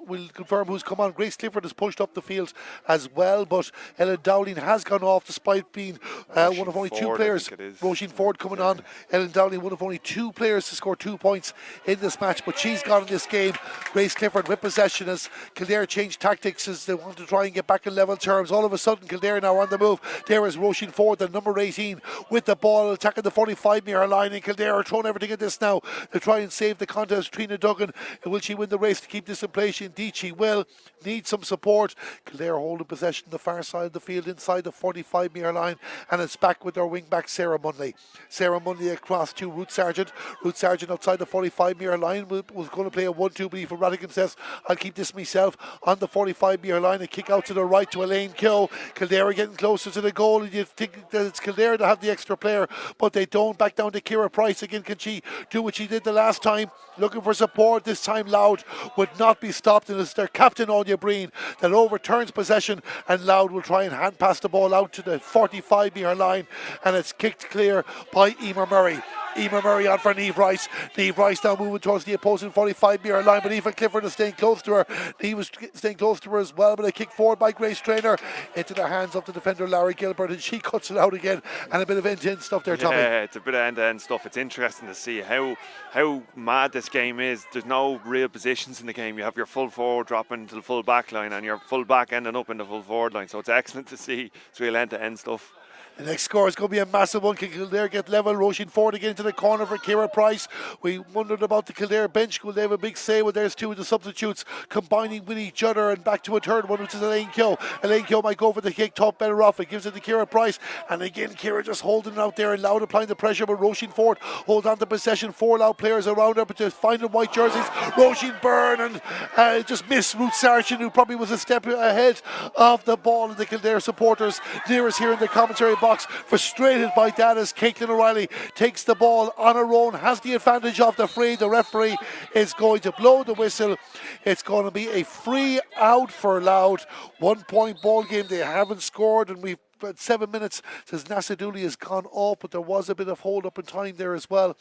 we'll confirm who's come on. Grace Clifford has pushed up the field as well, but Ellen Dowling has gone off despite being one of only two players. Roisin Ford coming on. Ellen Dowling, one of only two players to score 2 points in this match, but she's gone in this game. Grace Clifford with possession as Kildare changed tactics as they want to try and get back in level terms. All of a sudden Kildare now on the move. There is Roisin Ford, the number 18, with the ball attacking the 45-metre line, and Kildare are throwing everything at this now to try and save the contest. Trina Duggan, will she win the race to keep this in place? Indeed she will. Need some support. Kildare holding possession the far side of the field inside the 45-metre line, and it's back with their wing back Sarah Munley. Sarah Munley across to Ruth Sargent. Ruth Sargent outside the 45-metre line was going to play a 1-2, but Aoife Rattigan says I'll keep this myself on the 45-metre line. A kick out to the right to Elaine Keogh. Kildare getting closer to the goal, and you think that it's Kildare to have the extra player, but they don't. Back down to Ciara Price again. Can she do what she did the last time? Looking for support. This time Louth would not be stopped, and it's their captain Anya Breen that overturns possession, and Louth will try and hand pass the ball out to the 45-metre line, and it's kicked clear by Emer Murray. Emer Murray on for Niamh Rice. Niamh Rice now moving towards the opposing 45-metre line, but Aoife Clifford is staying close to her. He was staying close to her as well, but a kick forward by Grace Traynor into the hands of the defender Larry Gilbert, and she cuts it out again. And a bit of end-to-end stuff there, Tommy. Yeah, it's a bit of end-to-end stuff. It's interesting to see how mad this game is. There's no real positions in the game. You have your full forward dropping to the full back line, and your full back ending up in the full forward line. So it's excellent to see. It's real end-to-end stuff. The next score is going to be a massive one. Can Kildare get level? Roisin Ford again into the corner for Ciara Price. We wondered about the Kildare bench. Will they have a big say? Well, there's two of the substitutes combining with each other, and back to a third one, which is Elaine Keogh. Elaine Keogh might go for the kick, top better off. It gives it to Ciara Price, and again Ciara just holding it out there and Louth applying the pressure, but Roisin Ford holds on to possession. 4 Louth players around her, but they're finding white jerseys. Roisin Byrne and just missed Ruth Sargent, who probably was a step ahead of the ball. And the Kildare supporters near us here in the commentary box, frustrated by that, as Caitlin O'Reilly takes the ball on her own, has the advantage of the free. The referee is going to blow the whistle. It's going to be a free out for Louth. 1 point ball game. They haven't scored, and we've about 7 minutes since Nasaduli has gone off, but there was a bit of hold up in time there as well.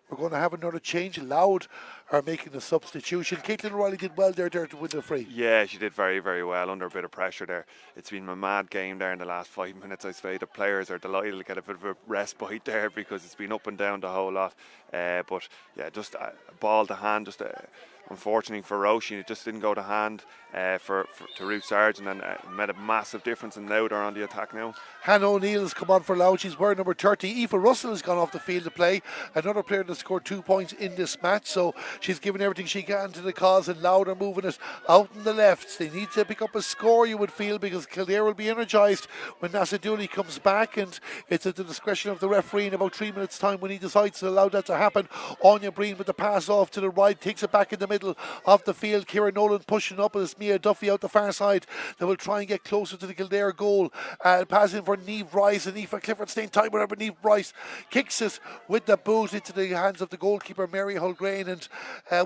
We're going to have another change. Louth are making the substitution. Caitlin O'Reilly did well there to win the free. Yeah, she did very, very well under a bit of pressure there. It's been a mad game there in the last 5 minutes, I say. The players are delighted to get a bit of a respite there because it's been up and down the whole lot. But yeah, just a ball to hand, just unfortunately for Roisin, it just didn't go to hand to Ruth Sargent, and made a massive difference. And now they're on the attack now. Hannah O'Neill has come on for Louth. She's wearing number 30. Aoife Russell has gone off the field to play. Another player that scored 2 points in this match. So she's given everything she can to the cause, and Louth are moving it out in the left. They need to pick up a score, you would feel, because Kildare will be energised when Nasaduli comes back, and it's at the discretion of the referee in about 3 minutes' time when he decides to allow that to happen. Anya Breen with the pass off to the right, takes it back in the middle of the field. Ciara Nolan pushing up, and it's Mia Duffy out the far side that will try and get closer to the Kildare goal. Passing for Niamh Bryce, and Aoife Clifford staying tight with her, but Niamh Bryce kicks it with the boot into the hands of the goalkeeper Mary Hulgrain, and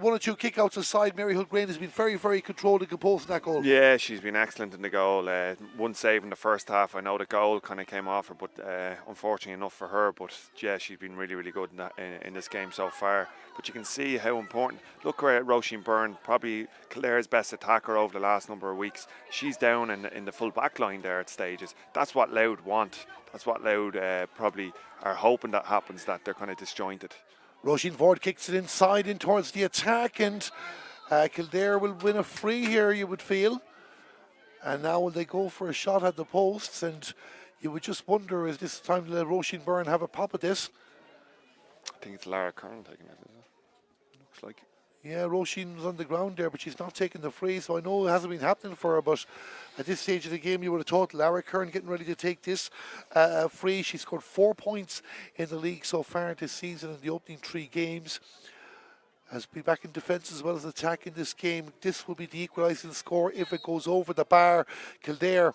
1 or 2 kick-outs aside, Mary Hulgrain has been very, very controlled and composed in that goal. Yeah, she's been excellent in the goal. 1 save in the first half. I know the goal kind of came off her, but unfortunately enough for her. But yeah, she's been really, really good in this game so far. But you can see how important. Look where Roisin Byrne, probably Kildare's best attacker over the last number of weeks. She's down in the full back line there at stages. That's what Louth want. That's what Louth probably are hoping that happens, that they're kind of disjointed. Roisin Ford kicks it inside in towards the attack, and Kildare will win a free here, you would feel. And now will they go for a shot at the posts, and you would just wonder, is this time to let Roisin Byrne have a pop at this? I think it's Lara Kern taking it, isn't it? Looks like. Yeah, Roisin's on the ground there, but she's not taking the free, so I know it hasn't been happening for her, but at this stage of the game, you would have thought Lara Kern getting ready to take this free. She scored 4 points in the league so far this season in the opening 3 games. Has been back in defence as well as attack in this game. This will be the equalising score if it goes over the bar. Kildare,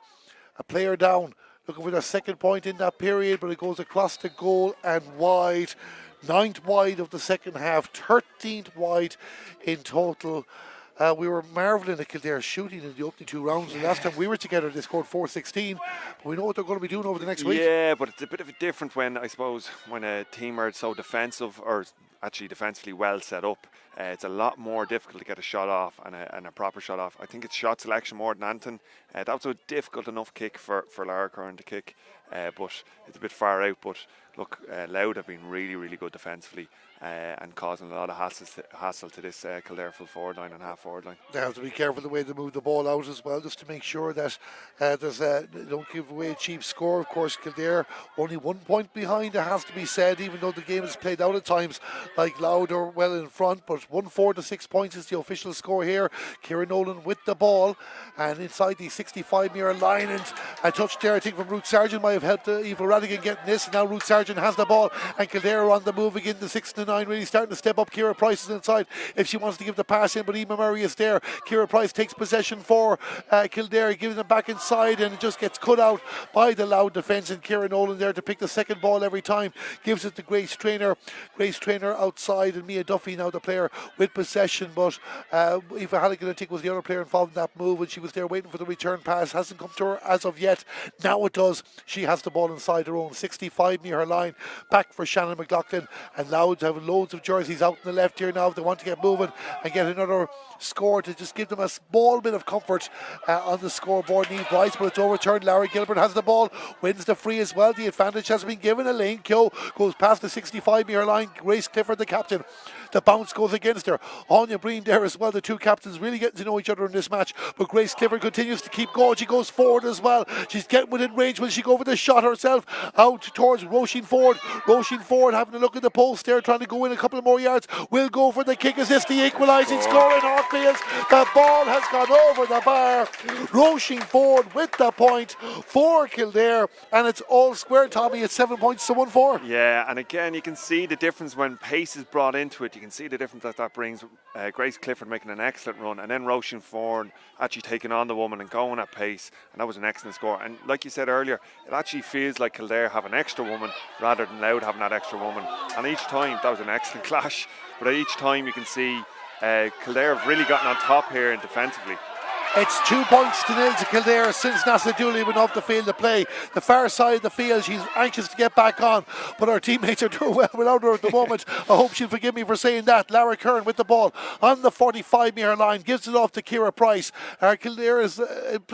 a player down, looking for their 2nd point in that period, but it goes across the goal and wide. 9th wide of the second half, 13th wide in total. We were marvelling at Kildare shooting in the opening 2 rounds. The last time we were together, they scored 4-16. But we know what they're going to be doing over the next week. Yeah, but it's a bit of a different when, I suppose, when a team are so defensive, or actually defensively well set up. It's a lot more difficult to get a shot off and a proper shot off. I think it's shot selection more than anything. That was a difficult enough kick for Lara Kern to kick, but it's a bit far out. But look, Louth have been really, really good defensively and causing a lot of hassle to this Kildare full forward line and half forward line. They have to be careful the way they move the ball out as well, just to make sure that they don't give away a cheap score. Of course, Kildare only 1 point behind, it has to be said, even though the game is played out at times like Louth are well in front. But 1-4 to 6 points is the official score here. Ciara Nolan with the ball and inside the 65-metre line, and a touch there I think from Ruth Sargent might have helped Eva Radigan getting this. And now Ruth Sargent has the ball and Kildare are on the move again. The 6-9 really starting to step up. Ciara Price is inside if she wants to give the pass in, but Emma Murray is there. Ciara Price takes possession for Kildare, giving them back inside, and it just gets cut out by the Louth defence, and Ciara Nolan there to pick the second ball every time, gives it to Grace Traynor outside, and Mia Duffy now the player with possession. But Aoife Halligan I think was the other player involved in that move, and she was there waiting for the return pass. Hasn't come to her as of yet. Now it does. She has the ball inside her own 65-metre line, back for Shannon McLaughlin, and Louth have loads of jerseys out in the left here now if they want to get moving and get another score to just give them a small bit of comfort on the scoreboard. Niamh Bryce, but it's overturned. Larry Gilbert has the ball, wins the free as well. The advantage has been given. Elaine Keogh goes past the 65-metre line. Grace Clifford, the captain, The bounce goes against her. Anya Breen there as well. The two captains really getting to know each other in this match. But Grace Clifford continues to keep going. She goes forward as well. She's getting within range. Will she go for the shot herself? Out towards Roisin Ford. Roisin Ford having a look at the post there, trying to go in a couple of more yards. Will go for the kick. Is this the equalising score in Hartfields? The ball has gone over the bar. Roisin Ford with the point for Kildare, and it's all square, Tommy. It's 7 points to 1-4. Yeah, and again, you can see the difference when pace is brought into it. You can see the difference that brings. Grace Clifford making an excellent run, and then Roisin Ford actually taking on the woman and going at pace, and that was an excellent score. And like you said earlier, it actually feels like Kildare have an extra woman rather than Louth having that extra woman. And each time, that was an excellent clash, but each time you can see Kildare have really gotten on top here and defensively. It's 2 points to nil to Kildare since Nasa Dooley went off the field to play. The far side of the field, she's anxious to get back on, but our teammates are doing well without her at the moment. I hope she'll forgive me for saying that. Lara Kern with the ball on the 45-metre line, gives it off to Ciara Price. Kildare's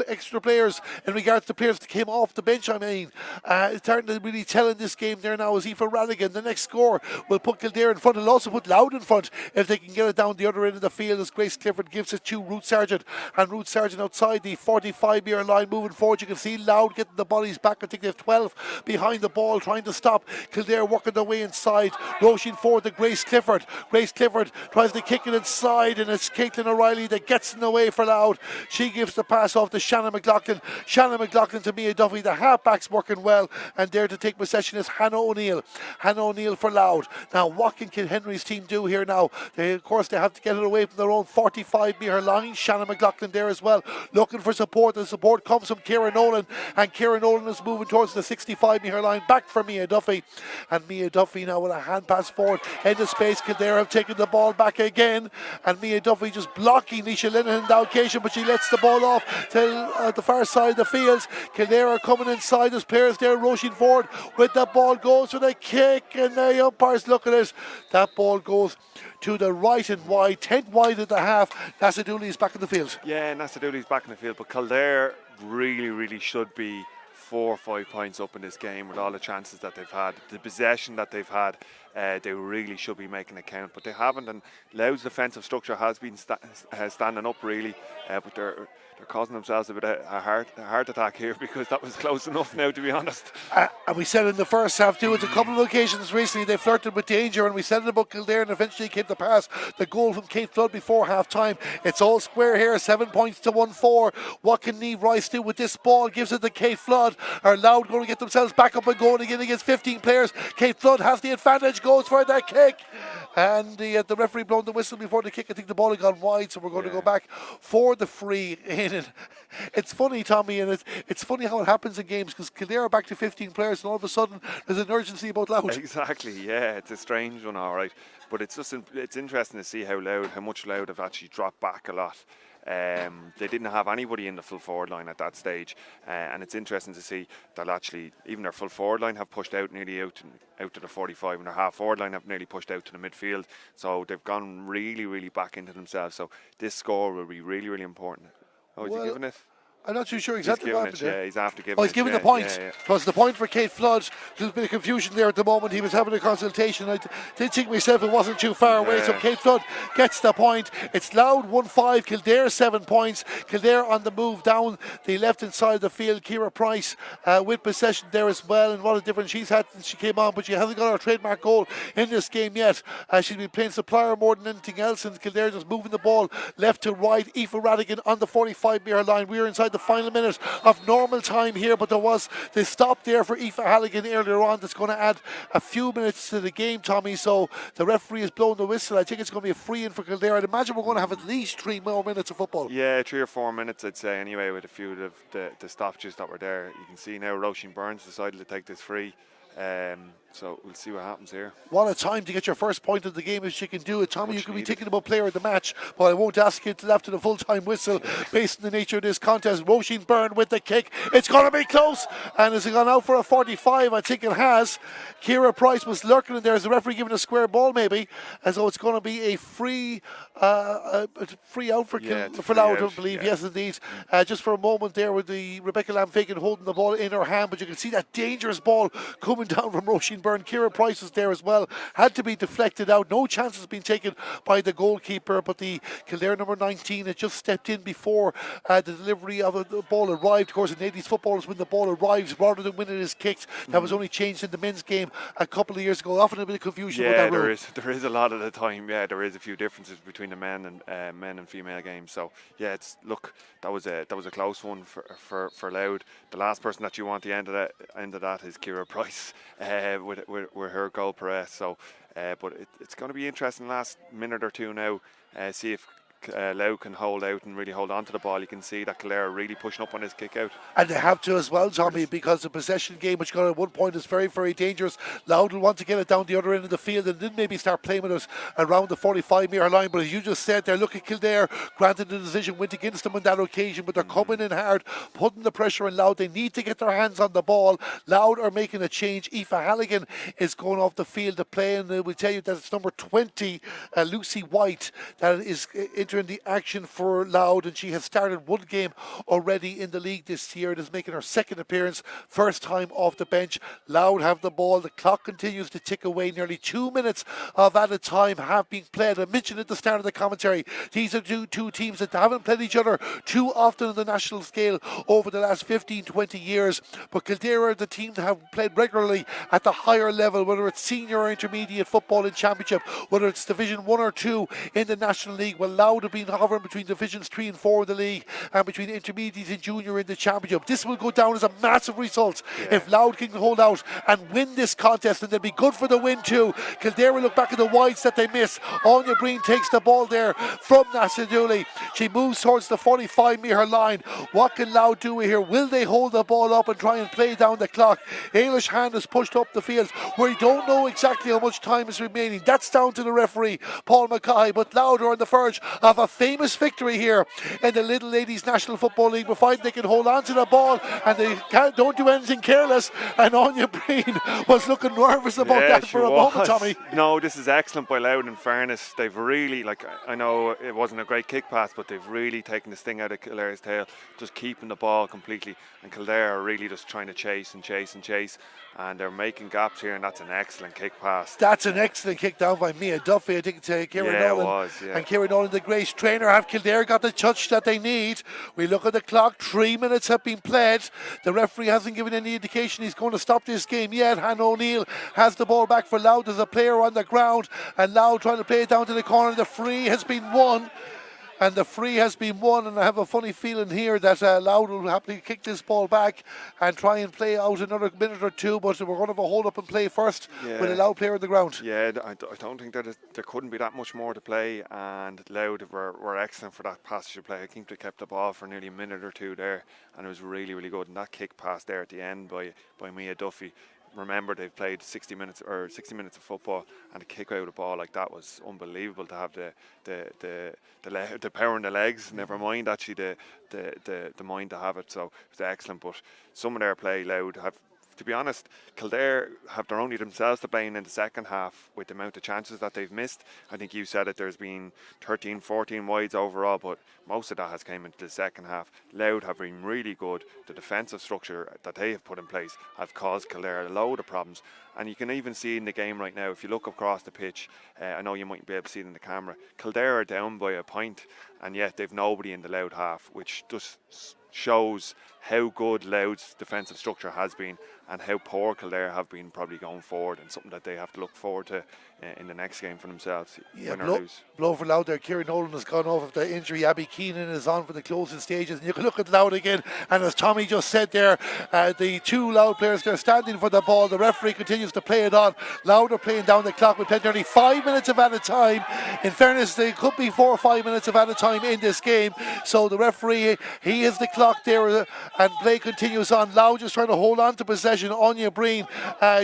extra players, in regards to players that came off the bench, it's starting to really tell in this game there now is Aoife Radigan. The next score will put Kildare in front. It'll also put Louth in front if they can get it down the other end of the field, as Grace Clifford gives it to Ruth Sargent, and Ruth Sargent outside the 45-metre line moving forward. You can see Louth getting the bodies back. I think they have 12 behind the ball trying to stop Kildare working their way inside. Roisin Ford to Grace Clifford. Grace Clifford tries to kick it inside, and it's Caitlin O'Reilly that gets in the way for Louth. She gives the pass off to Shannon McLaughlin. Shannon McLaughlin to Mia Duffy. The halfback's working well, and there to take possession is Hannah O'Neill. Hannah O'Neill for Louth. Now what can Kilhenry's team do here now? Of course they have to get it away from their own 45-metre line. Shannon McLaughlin there as well, looking for support. The support comes from Ciara Nolan, and Ciara Nolan is moving towards the 65-metre line, back for Mia Duffy, and Mia Duffy now with a hand pass forward into space. Kildare have taken the ball back again, and Mia Duffy just blocking Nisha Linehan in the occasion, but she lets the ball off to the far side of the field. Kildare are coming inside. There's players there. Roisin Ford with the ball, goes for the kick, and the umpires look at it. That ball goes to the right and wide, 10 wide at the half. Nasa Dooley is back in the field. Yeah, Nasa Dooley's back in the field, but Kildare really should be 4 or 5 points up in this game with all the chances that they've had, the possession that they've had. They really should be making a count, but they haven't. And Louth's defensive structure has been standing up really, but they're causing themselves a bit of a heart attack here, because that was close enough now, to be honest. And we said in the first half too, it's a couple of occasions recently they flirted with danger, and we said it about Kildare, and eventually came the pass, the goal from Kate Flood before half time. It's all square here, 7 points to 1-4. What can Niamh Rice do with this ball? Gives it to Kate Flood. Are Louth going to get themselves back up and going again against 15 players? Kate Flood has the advantage, goes for that kick, and the referee blown the whistle before the kick. I think the ball had gone wide, so we're going to go back for the free in. It's funny, Tommy, and it's funny how it happens in games, because Kildare are back to 15 players, and all of a sudden there's an urgency about Louth. Exactly, yeah, it's a strange one, all right, but it's interesting to see how much Louth have actually dropped back a lot. They didn't have anybody in the full forward line at that stage, and it's interesting to see that actually even their full forward line have pushed out nearly out to the 45, and their half forward line have nearly pushed out to the midfield. So they've gone really back into themselves. So this score will be really important. Oh, is he giving it? I'm not too sure exactly what happened there. Yeah, he's after giving he's giving the point. It was the point for Kate Flood. There's a bit of confusion there at the moment. He was having a consultation. I did think myself it wasn't too far away, so Kate Flood gets the point. It's Louth 1-5, Kildare 7 points. Kildare on the move down the left-hand side of the field. Ciara Price with possession there as well, and what a difference she's had since she came on, but she hasn't got her trademark goal in this game yet. She's been playing supplier more than anything else, and Kildare just moving the ball left to right. Aoife Radigan on the 45-metre line. We're inside the final minute of normal time here, but there was the stop there for Aoife Halligan earlier on that's going to add a few minutes to the game, Tommy. So the referee has blown the whistle. I think it's going to be a free in for Kildare. I'd imagine we're going to have at least 3 more minutes of football. Yeah, 3 or 4 minutes I'd say anyway, with a few of the stoppages that were there. You can see now Roisin Burns decided to take this free. So we'll see what happens here. What a time to get your first point of the game if she can do it. Tommy, you can be thinking about player of the match, but I won't ask you until after the full-time whistle based on the nature of this contest. Roisin Byrne with the kick. It's going to be close. And has it gone out for a 45? I think it has. Ciara Price was lurking in there as the referee giving a square ball maybe. And so it's going to be a free out for Louth, I believe. Yes, indeed. Just for a moment there with the Rebecca Lamfagan holding the ball in her hand, but you can see that dangerous ball coming down from Roisin Byrne. Kira Price was there as well, had to be deflected out. No chances being taken by the goalkeeper, but the Kildare number 19 had just stepped in before the delivery of the ball arrived. Of course, in ladies football, when the ball arrives rather than when it is kicked. That was only changed in the men's game a couple of years ago. Often a bit of confusion with that rule. There is a lot of the time. Yeah, there is a few differences between the men and female games. So yeah, that was a close one for Louth. The last person that you want the end of that is Kira Price with her goal press. So, but it's going to be interesting last minute or two now. See if Louth can hold out and really hold on to the ball. You can see that Kildare are really pushing up on this kick out. And they have to as well, Tommy, because the possession game, which got at one point, is very, very dangerous. Louth will want to get it down the other end of the field and then maybe start playing with us around the 45-metre line. But as you just said there, look at Kildare. Granted, the decision went against them on that occasion, but they're coming in hard, putting the pressure on Louth. They need to get their hands on the ball. Louth are making a change. Aoife Halligan is going off the field to play, and we'll tell you that it's number 20, Lucy White, that is entering the action for Louth, and she has started one game already in the league this year. It is making her second appearance, first time off the bench. Louth have the ball. The clock continues to tick away. Nearly 2 minutes of added time have been played. I mentioned at the start of the commentary, these are two teams that haven't played each other too often on the national scale over the last 15-20 years, but Kildare are the team that have played regularly at the higher level, whether it's senior or intermediate football in championship, whether it's division 1 or 2 in the national league. Well, Louth have been hovering between divisions 3 and 4 of the league and between intermediate and junior in the championship. This will go down as a massive result if Louth can hold out and win this contest, and they'll be good for the win too. Kildare will look back at the wides that they miss. Anya Breen takes the ball there from Nasaduli. She moves towards the 45-metre line. What can Louth do here? Will they hold the ball up and try and play down the clock? Ailish Hand is pushed up the field. We don't know exactly how much time is remaining. That's down to the referee, Paul Mackay, but Louth are on the verge of a famous victory here in the Lidl Ladies National Football League, provided they can hold on to the ball and they don't do anything careless. And Anya Breen was looking nervous about that for a moment, Tommy. No, this is excellent by Louth. In fairness, they've really, I know it wasn't a great kick pass, but they've really taken this thing out of Kildare's tail, just keeping the ball completely. And Kildare are really just trying to chase and chase and chase, and they're making gaps here, and that's an excellent kick pass. That's an excellent kick down by Mia Duffy. I think to Kieran Nolan. And Kieran Nolan, the great trainer. Have Kildare got the touch that they need? We look at the clock. 3 minutes have been played. The referee hasn't given any indication he's going to stop this game yet. Hannah O'Neill has the ball back for Louth. There's a player on the ground, and Louth trying to play it down to the corner. The free has been won. And I have a funny feeling here that Louth will happily kick this ball back and try and play out another minute or two, but we're going to have a hold up and play first with a Louth player on the ground. Yeah, I don't think that there couldn't be that much more to play, and Louth were excellent for that passage of play. I think they kept the ball for nearly a minute or two there, and it was really, really good. And that kick pass there at the end by Mia Duffy. Remember, they've played 60 minutes of football, and to kick out a ball like that was unbelievable. To have the power in the legs, never mind actually the mind to have it. So it was excellent. But some of their play, Louth have, to be honest, Kildare have their only themselves to blame in the second half with the amount of chances that they've missed. I think you said it, there's been 13, 14 wides overall, but most of that has came into the second half. Louth have been really good. The defensive structure that they have put in place have caused Kildare a load of problems. And you can even see in the game right now, if you look across the pitch, I know you might be able to see it in the camera, Kildare are down by a point, and yet they've nobody in the Louth half, which just shows how good Louth's defensive structure has been and how poor Kildare have been probably going forward, and something that they have to look forward to in the next game for themselves, win or lose. Blow for Louth there. Kieran Nolan has gone off of the injury. Abby Keenan is on for the closing stages, and you can look at Louth again, and as Tommy just said there, the two Louth players, they're standing for the ball. The referee continues to play it on. Louth are playing down the clock. We played nearly 5 minutes of added time. In fairness, there could be 4 or 5 minutes of added time in this game, so the referee, he is the clock there, and play continues on. Louth just trying to hold on to possession. Anya Breen,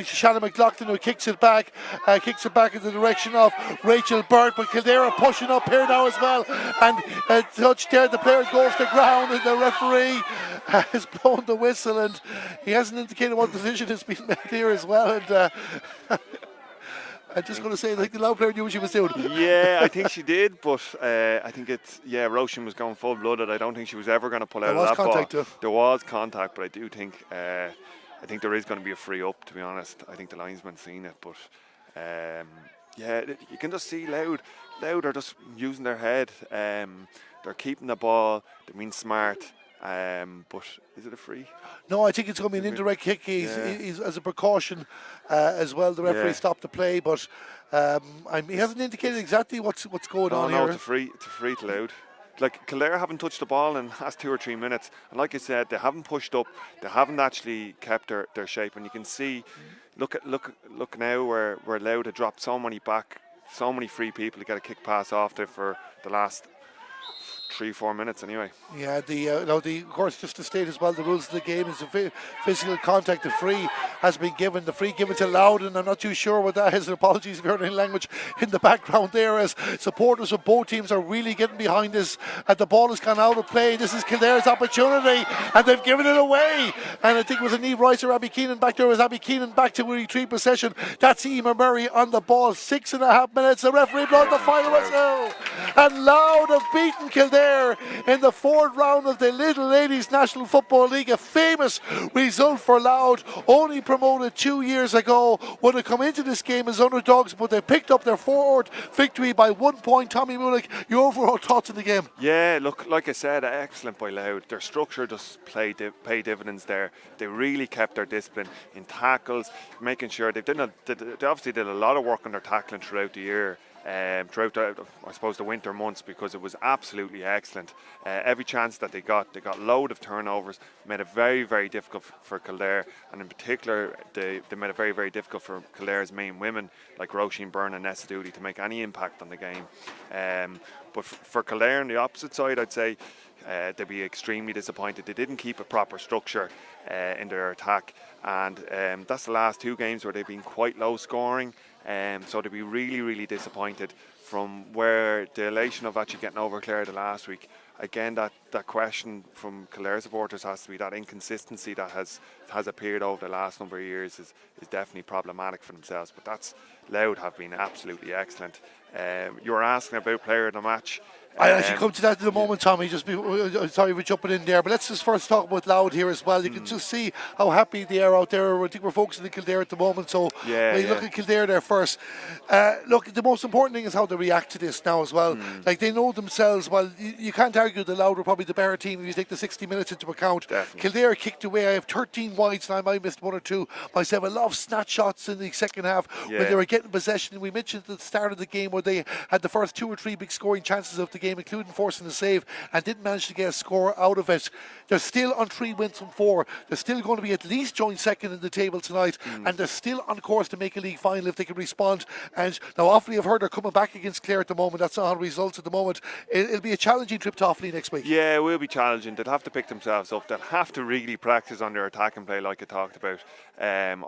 Shannon McLaughlin, who kicks it back in the direction of Rachel Burt, but Kildare are pushing up here now as well, and touch there, the player goes to ground, and the referee has blown the whistle, and he hasn't indicated what decision has been made here as well. And I'm just going to say, I think the Louth player knew what she was doing. Yeah, I think she did, but I think Roshan was going full blooded. I don't think she was ever going to pull out of that ball. There was contact, but I do think I think there is going to be a free up, to be honest. I think the linesman's seen it, but yeah, you can just see Louth are just using their head. They're keeping the ball, they're being smart. But is it a free? No, I think it's going to be an indirect kick. He's as a precaution as well. The referee stopped the play, but he hasn't indicated exactly what's going on here. No, it's a free to Louth. Like, Kildare haven't touched the ball in the last 2 or 3 minutes, and like I said, they haven't pushed up. They haven't actually kept their shape, and you can see. Look now where Louth had dropped so many free people to get a kick pass off there for the last 3-4 minutes anyway. Yeah, of course, just to state as well, the rules of the game is a physical contact. The free has been given. The free given to Louth, and I'm not too sure what that is. And apologies if you heard any language in the background there, as supporters of both teams are really getting behind this. And the ball has gone out of play. This is Kildare's opportunity, and they've given it away. And I think it was a knee riser. Abby Keenan back there. Was Abby Keenan back to retrieve possession? That's Emer Murray on the ball. 6.5 minutes. The referee blows the final whistle, and Louth have beaten Kildare in the 4th round of the Lidl Ladies National Football League. A famous result for Louth, only promoted 2 years ago, would have come into this game as underdogs, but they picked up their 4th victory by 1 point. Tommy Mullick, your overall thoughts on the game? Yeah, look, like I said, excellent by Louth. Their structure does pay dividends there. They really kept their discipline in tackles, making sure they obviously did a lot of work on their tackling throughout the year. Throughout I suppose the winter months, because it was absolutely excellent. Every chance that they got load of turnovers, made it very, very difficult for Kildare, and in particular they made it very, very difficult for Kildare's main women like Roisin Byrne and Nessa Dooley to make any impact on the game. But for Kildare on the opposite side, I'd say they'd be extremely disappointed. They didn't keep a proper structure in their attack, and that's the last 2 games where they've been quite low scoring. So they'd be really, really disappointed from where the elation of actually getting over Clare the last week. Again, that question from Kildare supporters has to be that inconsistency that has appeared over the last number of years is definitely problematic for themselves. But Louth have been absolutely excellent. You were asking about player of the match. I actually come to that in a moment, Tommy. Sorry for jumping in there, but let's just first talk about Louth here as well. You can just see how happy they are out there. I think we're focusing on Kildare at the moment, so look at Kildare there first. Look, the most important thing is how they react to this now as well. Like, they know themselves. Well, you can't argue that Louth were probably the better team if you take the 60 minutes into account. Definitely. Kildare kicked away. I have 13 wides now. I might have missed 1 or 2 myself. A lot of snatch shots in the second half when they were getting possession. We mentioned at the start of the game where they had the first 2 or 3 big scoring chances of the game, including forcing the save, and didn't manage to get a score out of it. They're still on 3 wins from 4. They're still going to be at least joint second in the table tonight, and they're still on course to make a league final if they can respond. And now Offaly, I've heard, they're coming back against Clare at the moment. That's not how results at the moment. It'll be a challenging trip to Offaly next week. Yeah, it will be challenging. They'll have to pick themselves up. They'll have to really practice on their attack and play, like I talked about,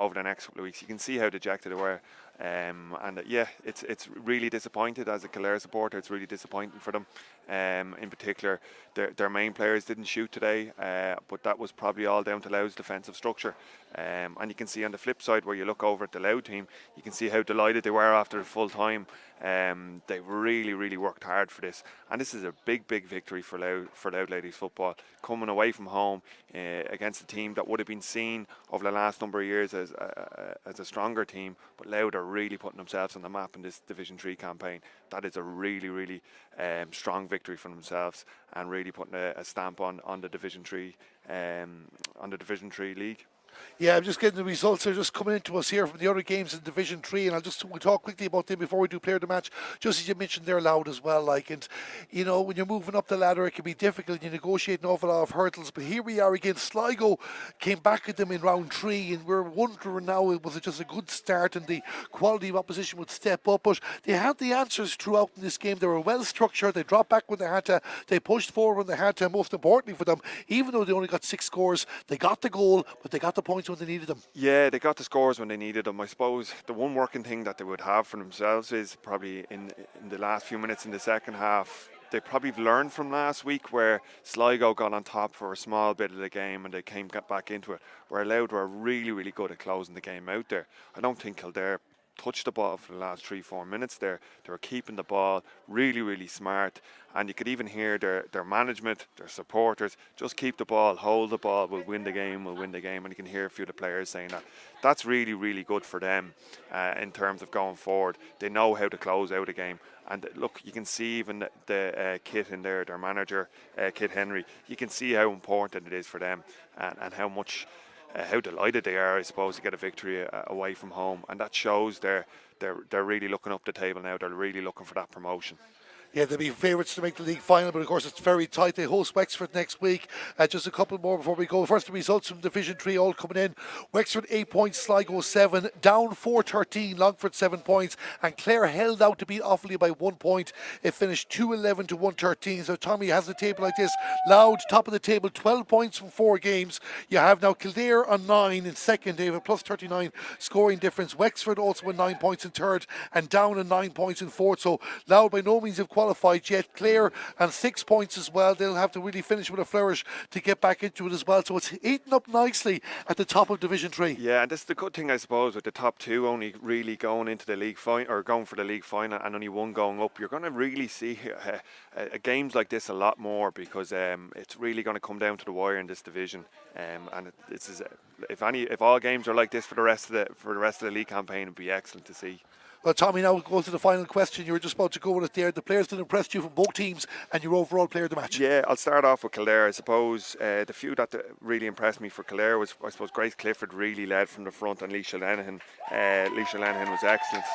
over the next couple of weeks. You can see how dejected they were. It's really disappointed as a Kildare supporter. It's really disappointing for them. In particular, their main players didn't shoot today, but that was probably all down to Louth's defensive structure. And you can see on the flip side, where you look over at the Louth team, you can see how delighted they were after the full time. They really, really worked hard for this, and this is a big, big victory for Louth ladies football, coming away from home against a team that would have been seen over the last number of years as a stronger team. But Louth are really putting themselves on the map in this Division 3 campaign. That is a really, really strong victory for themselves, and really putting a stamp on the Division 3 league. Yeah, I'm just getting the results. They're just coming into us here from the other games in Division 3, and we'll talk quickly about them before we do player of the match. Just as you mentioned, they're Louth as well. And you know, when you're moving up the ladder, it can be difficult. You negotiate an awful lot of hurdles. But here we are again. Sligo came back at them in round 3, and we're wondering now, was it just a good start and the quality of opposition would step up? But they had the answers throughout in this game. They were well structured. They dropped back when they had to. They pushed forward when they had to. Most importantly for them, even though they only got 6 scores, they got the goal, but they got the points when they needed them. Yeah, they got the scores when they needed them. I suppose the one working thing that they would have for themselves is probably in the last few minutes in the second half, they probably learned from last week where Sligo got on top for a small bit of the game and they got back into it, where Louth were really, really good at closing the game out there. I don't think Kildare touched the ball for the last 3-4 minutes there. They were keeping the ball really, really smart. And you could even hear their management, their supporters, just keep the ball, hold the ball, we'll win the game, we'll win the game. And you can hear a few of the players saying that. That's really, really good for them in terms of going forward. They know how to close out a game. And look, you can see even the Kit in there, their manager, Kit Henry, you can see how important it is for them and how much, how delighted they are, I suppose, to get a victory away from home. And that shows they're really looking up the table now. They're really looking for that promotion. Yeah, they'll be favourites to make the league final, but of course it's very tight. They host Wexford next week. Just a couple more before we go. First, the results from Division 3 all coming in. Wexford 8 points, Sligo 7, down 4-13, Longford 7 points, and Clare held out to beat Offaly by 1 point. It finished 2-11 to 1-13. So Tommy has the table like this. Louth, top of the table, 12 points from 4 games. You have now Kildare on 9 in second. They have a plus 39 scoring difference. Wexford also with 9 points in third, and down in 9 points in fourth. So Louth by no means have qualified yet. Clare and 6 points as well. They'll have to really finish with a flourish to get back into it as well. So it's eating up nicely at the top of Division 3. Yeah, and this is the good thing, I suppose, with the top two only really going into the league final, or going for the league final, and only one going up. You're going to really see games like this a lot more, because it's really going to come down to the wire in this division. And this is if all games are like this for the rest of the league campaign, it'd be excellent to see. Well, Tommy, now we'll go to the final question. You were just about to go with it there. The players that impressed you from both teams and your overall player of the match. Yeah, I'll start off with Kildare. I suppose the few that really impressed me for Kildare was, I suppose, Grace Clifford really led from the front, and Leisha Lenihan. Leisha Lenihan was excellent.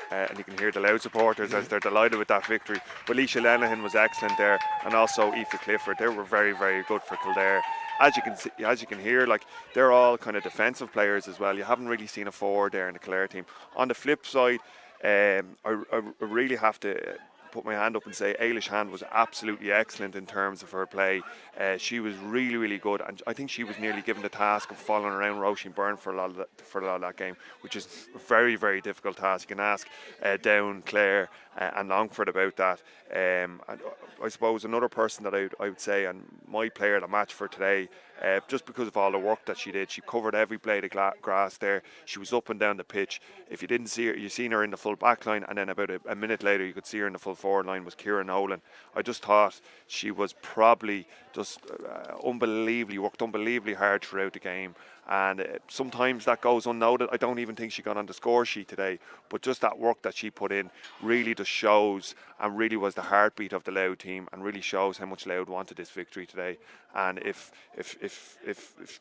And you can hear the Louth supporters as they're delighted with that victory. But Leisha Lenihan was excellent there, and also Aoife Clifford. They were very, very good for Kildare. As you can hear, like, they're all kind of defensive players as well. You haven't really seen a forward there in the Kildare team. On the flip side, I really have to put my hand up and say Ailish Hand was absolutely excellent in terms of her play. She was really, really good, and I think she was nearly given the task of following around Roisin Byrne for a lot of that game, which is a very, very difficult task. You can ask Down, Clare and Longford about that. And I suppose another person that I would say, and my player of the match for today, just because of all the work that she did. She covered every blade of grass there. She was up and down the pitch. If you didn't see her, you seen her in the full back line, and then about a minute later you could see her in the full forward line, was Kieran Nolan. I just thought she was probably just worked unbelievably hard throughout the game. And sometimes that goes unnoted. I don't even think she got on the score sheet today, but just that work that she put in really just shows, and really was the heartbeat of the Louth team, and really shows how much Louth wanted this victory today. And if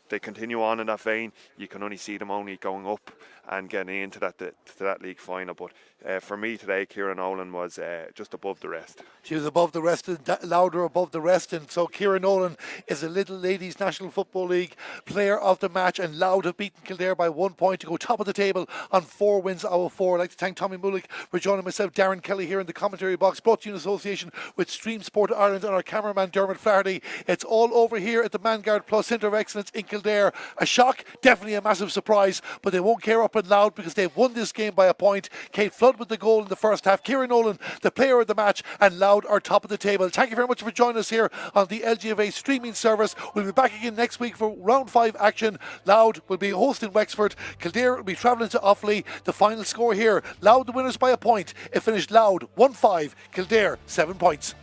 they continue on in that vein, you can only see them only going up and getting into that league final. But for me today, Kieran Nolan was just above the rest. She was above the rest, and Louder above the rest, and so Kieran Nolan is a Lidl Ladies National Football League player of the match, and Louth have beaten Kildare by 1 point to go top of the table on 4 wins out of 4. I'd like to thank Tommy Mullick for joining myself, Darren Kelly, here in the commentary box, brought to you in association with Stream Sport Ireland and our cameraman Dermot Flaherty. It's all over here at the Manguard Plus Centre of Excellence in Kildare. A shock, definitely a massive surprise, but they won't care up and loud because they've won this game by a point. Kate Flood with the goal in the first half, Kieran Nolan the player of the match, and Louth are top of the table. Thank you very much for joining us here on the LGFA streaming service. We'll be back again next week for round 5 action. Louth will be hosting Wexford. Kildare will be travelling to Offaly. The final score here, Louth the winners by a point. It finished Louth 1-5, Kildare 7 points.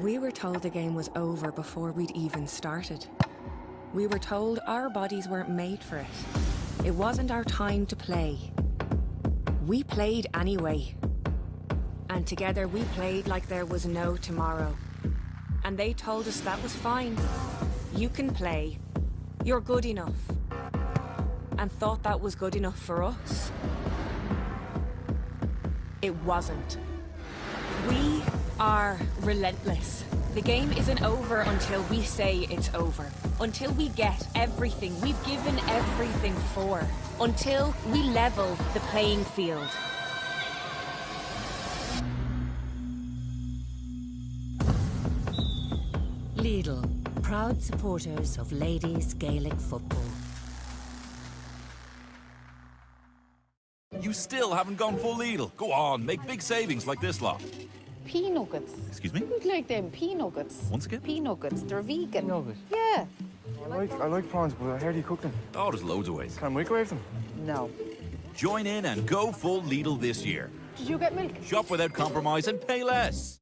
We were told the game was over before we'd even started. We were told our bodies weren't made for it. It wasn't our time to play. We played anyway. And together we played like there was no tomorrow. And they told us that was fine. You can play. You're good enough. And thought that was good enough for us. It wasn't. We are relentless. The game isn't over until we say it's over. Until we get everything we've given everything for. Until we level the playing field. Lidl, proud supporters of ladies' Gaelic football. You still haven't gone full Lidl. Go on, make big savings like this lot. Pea nuggets. Excuse me? Who'd like them pea nuggets? Once again? Pea nuggets. They're vegan. Nugget. Yeah. I like prawns, but how do you cook them? Oh, there's loads of ways. Can I microwave them? No. Join in and go full Lidl this year. Did you get milk? Shop without compromise and pay less.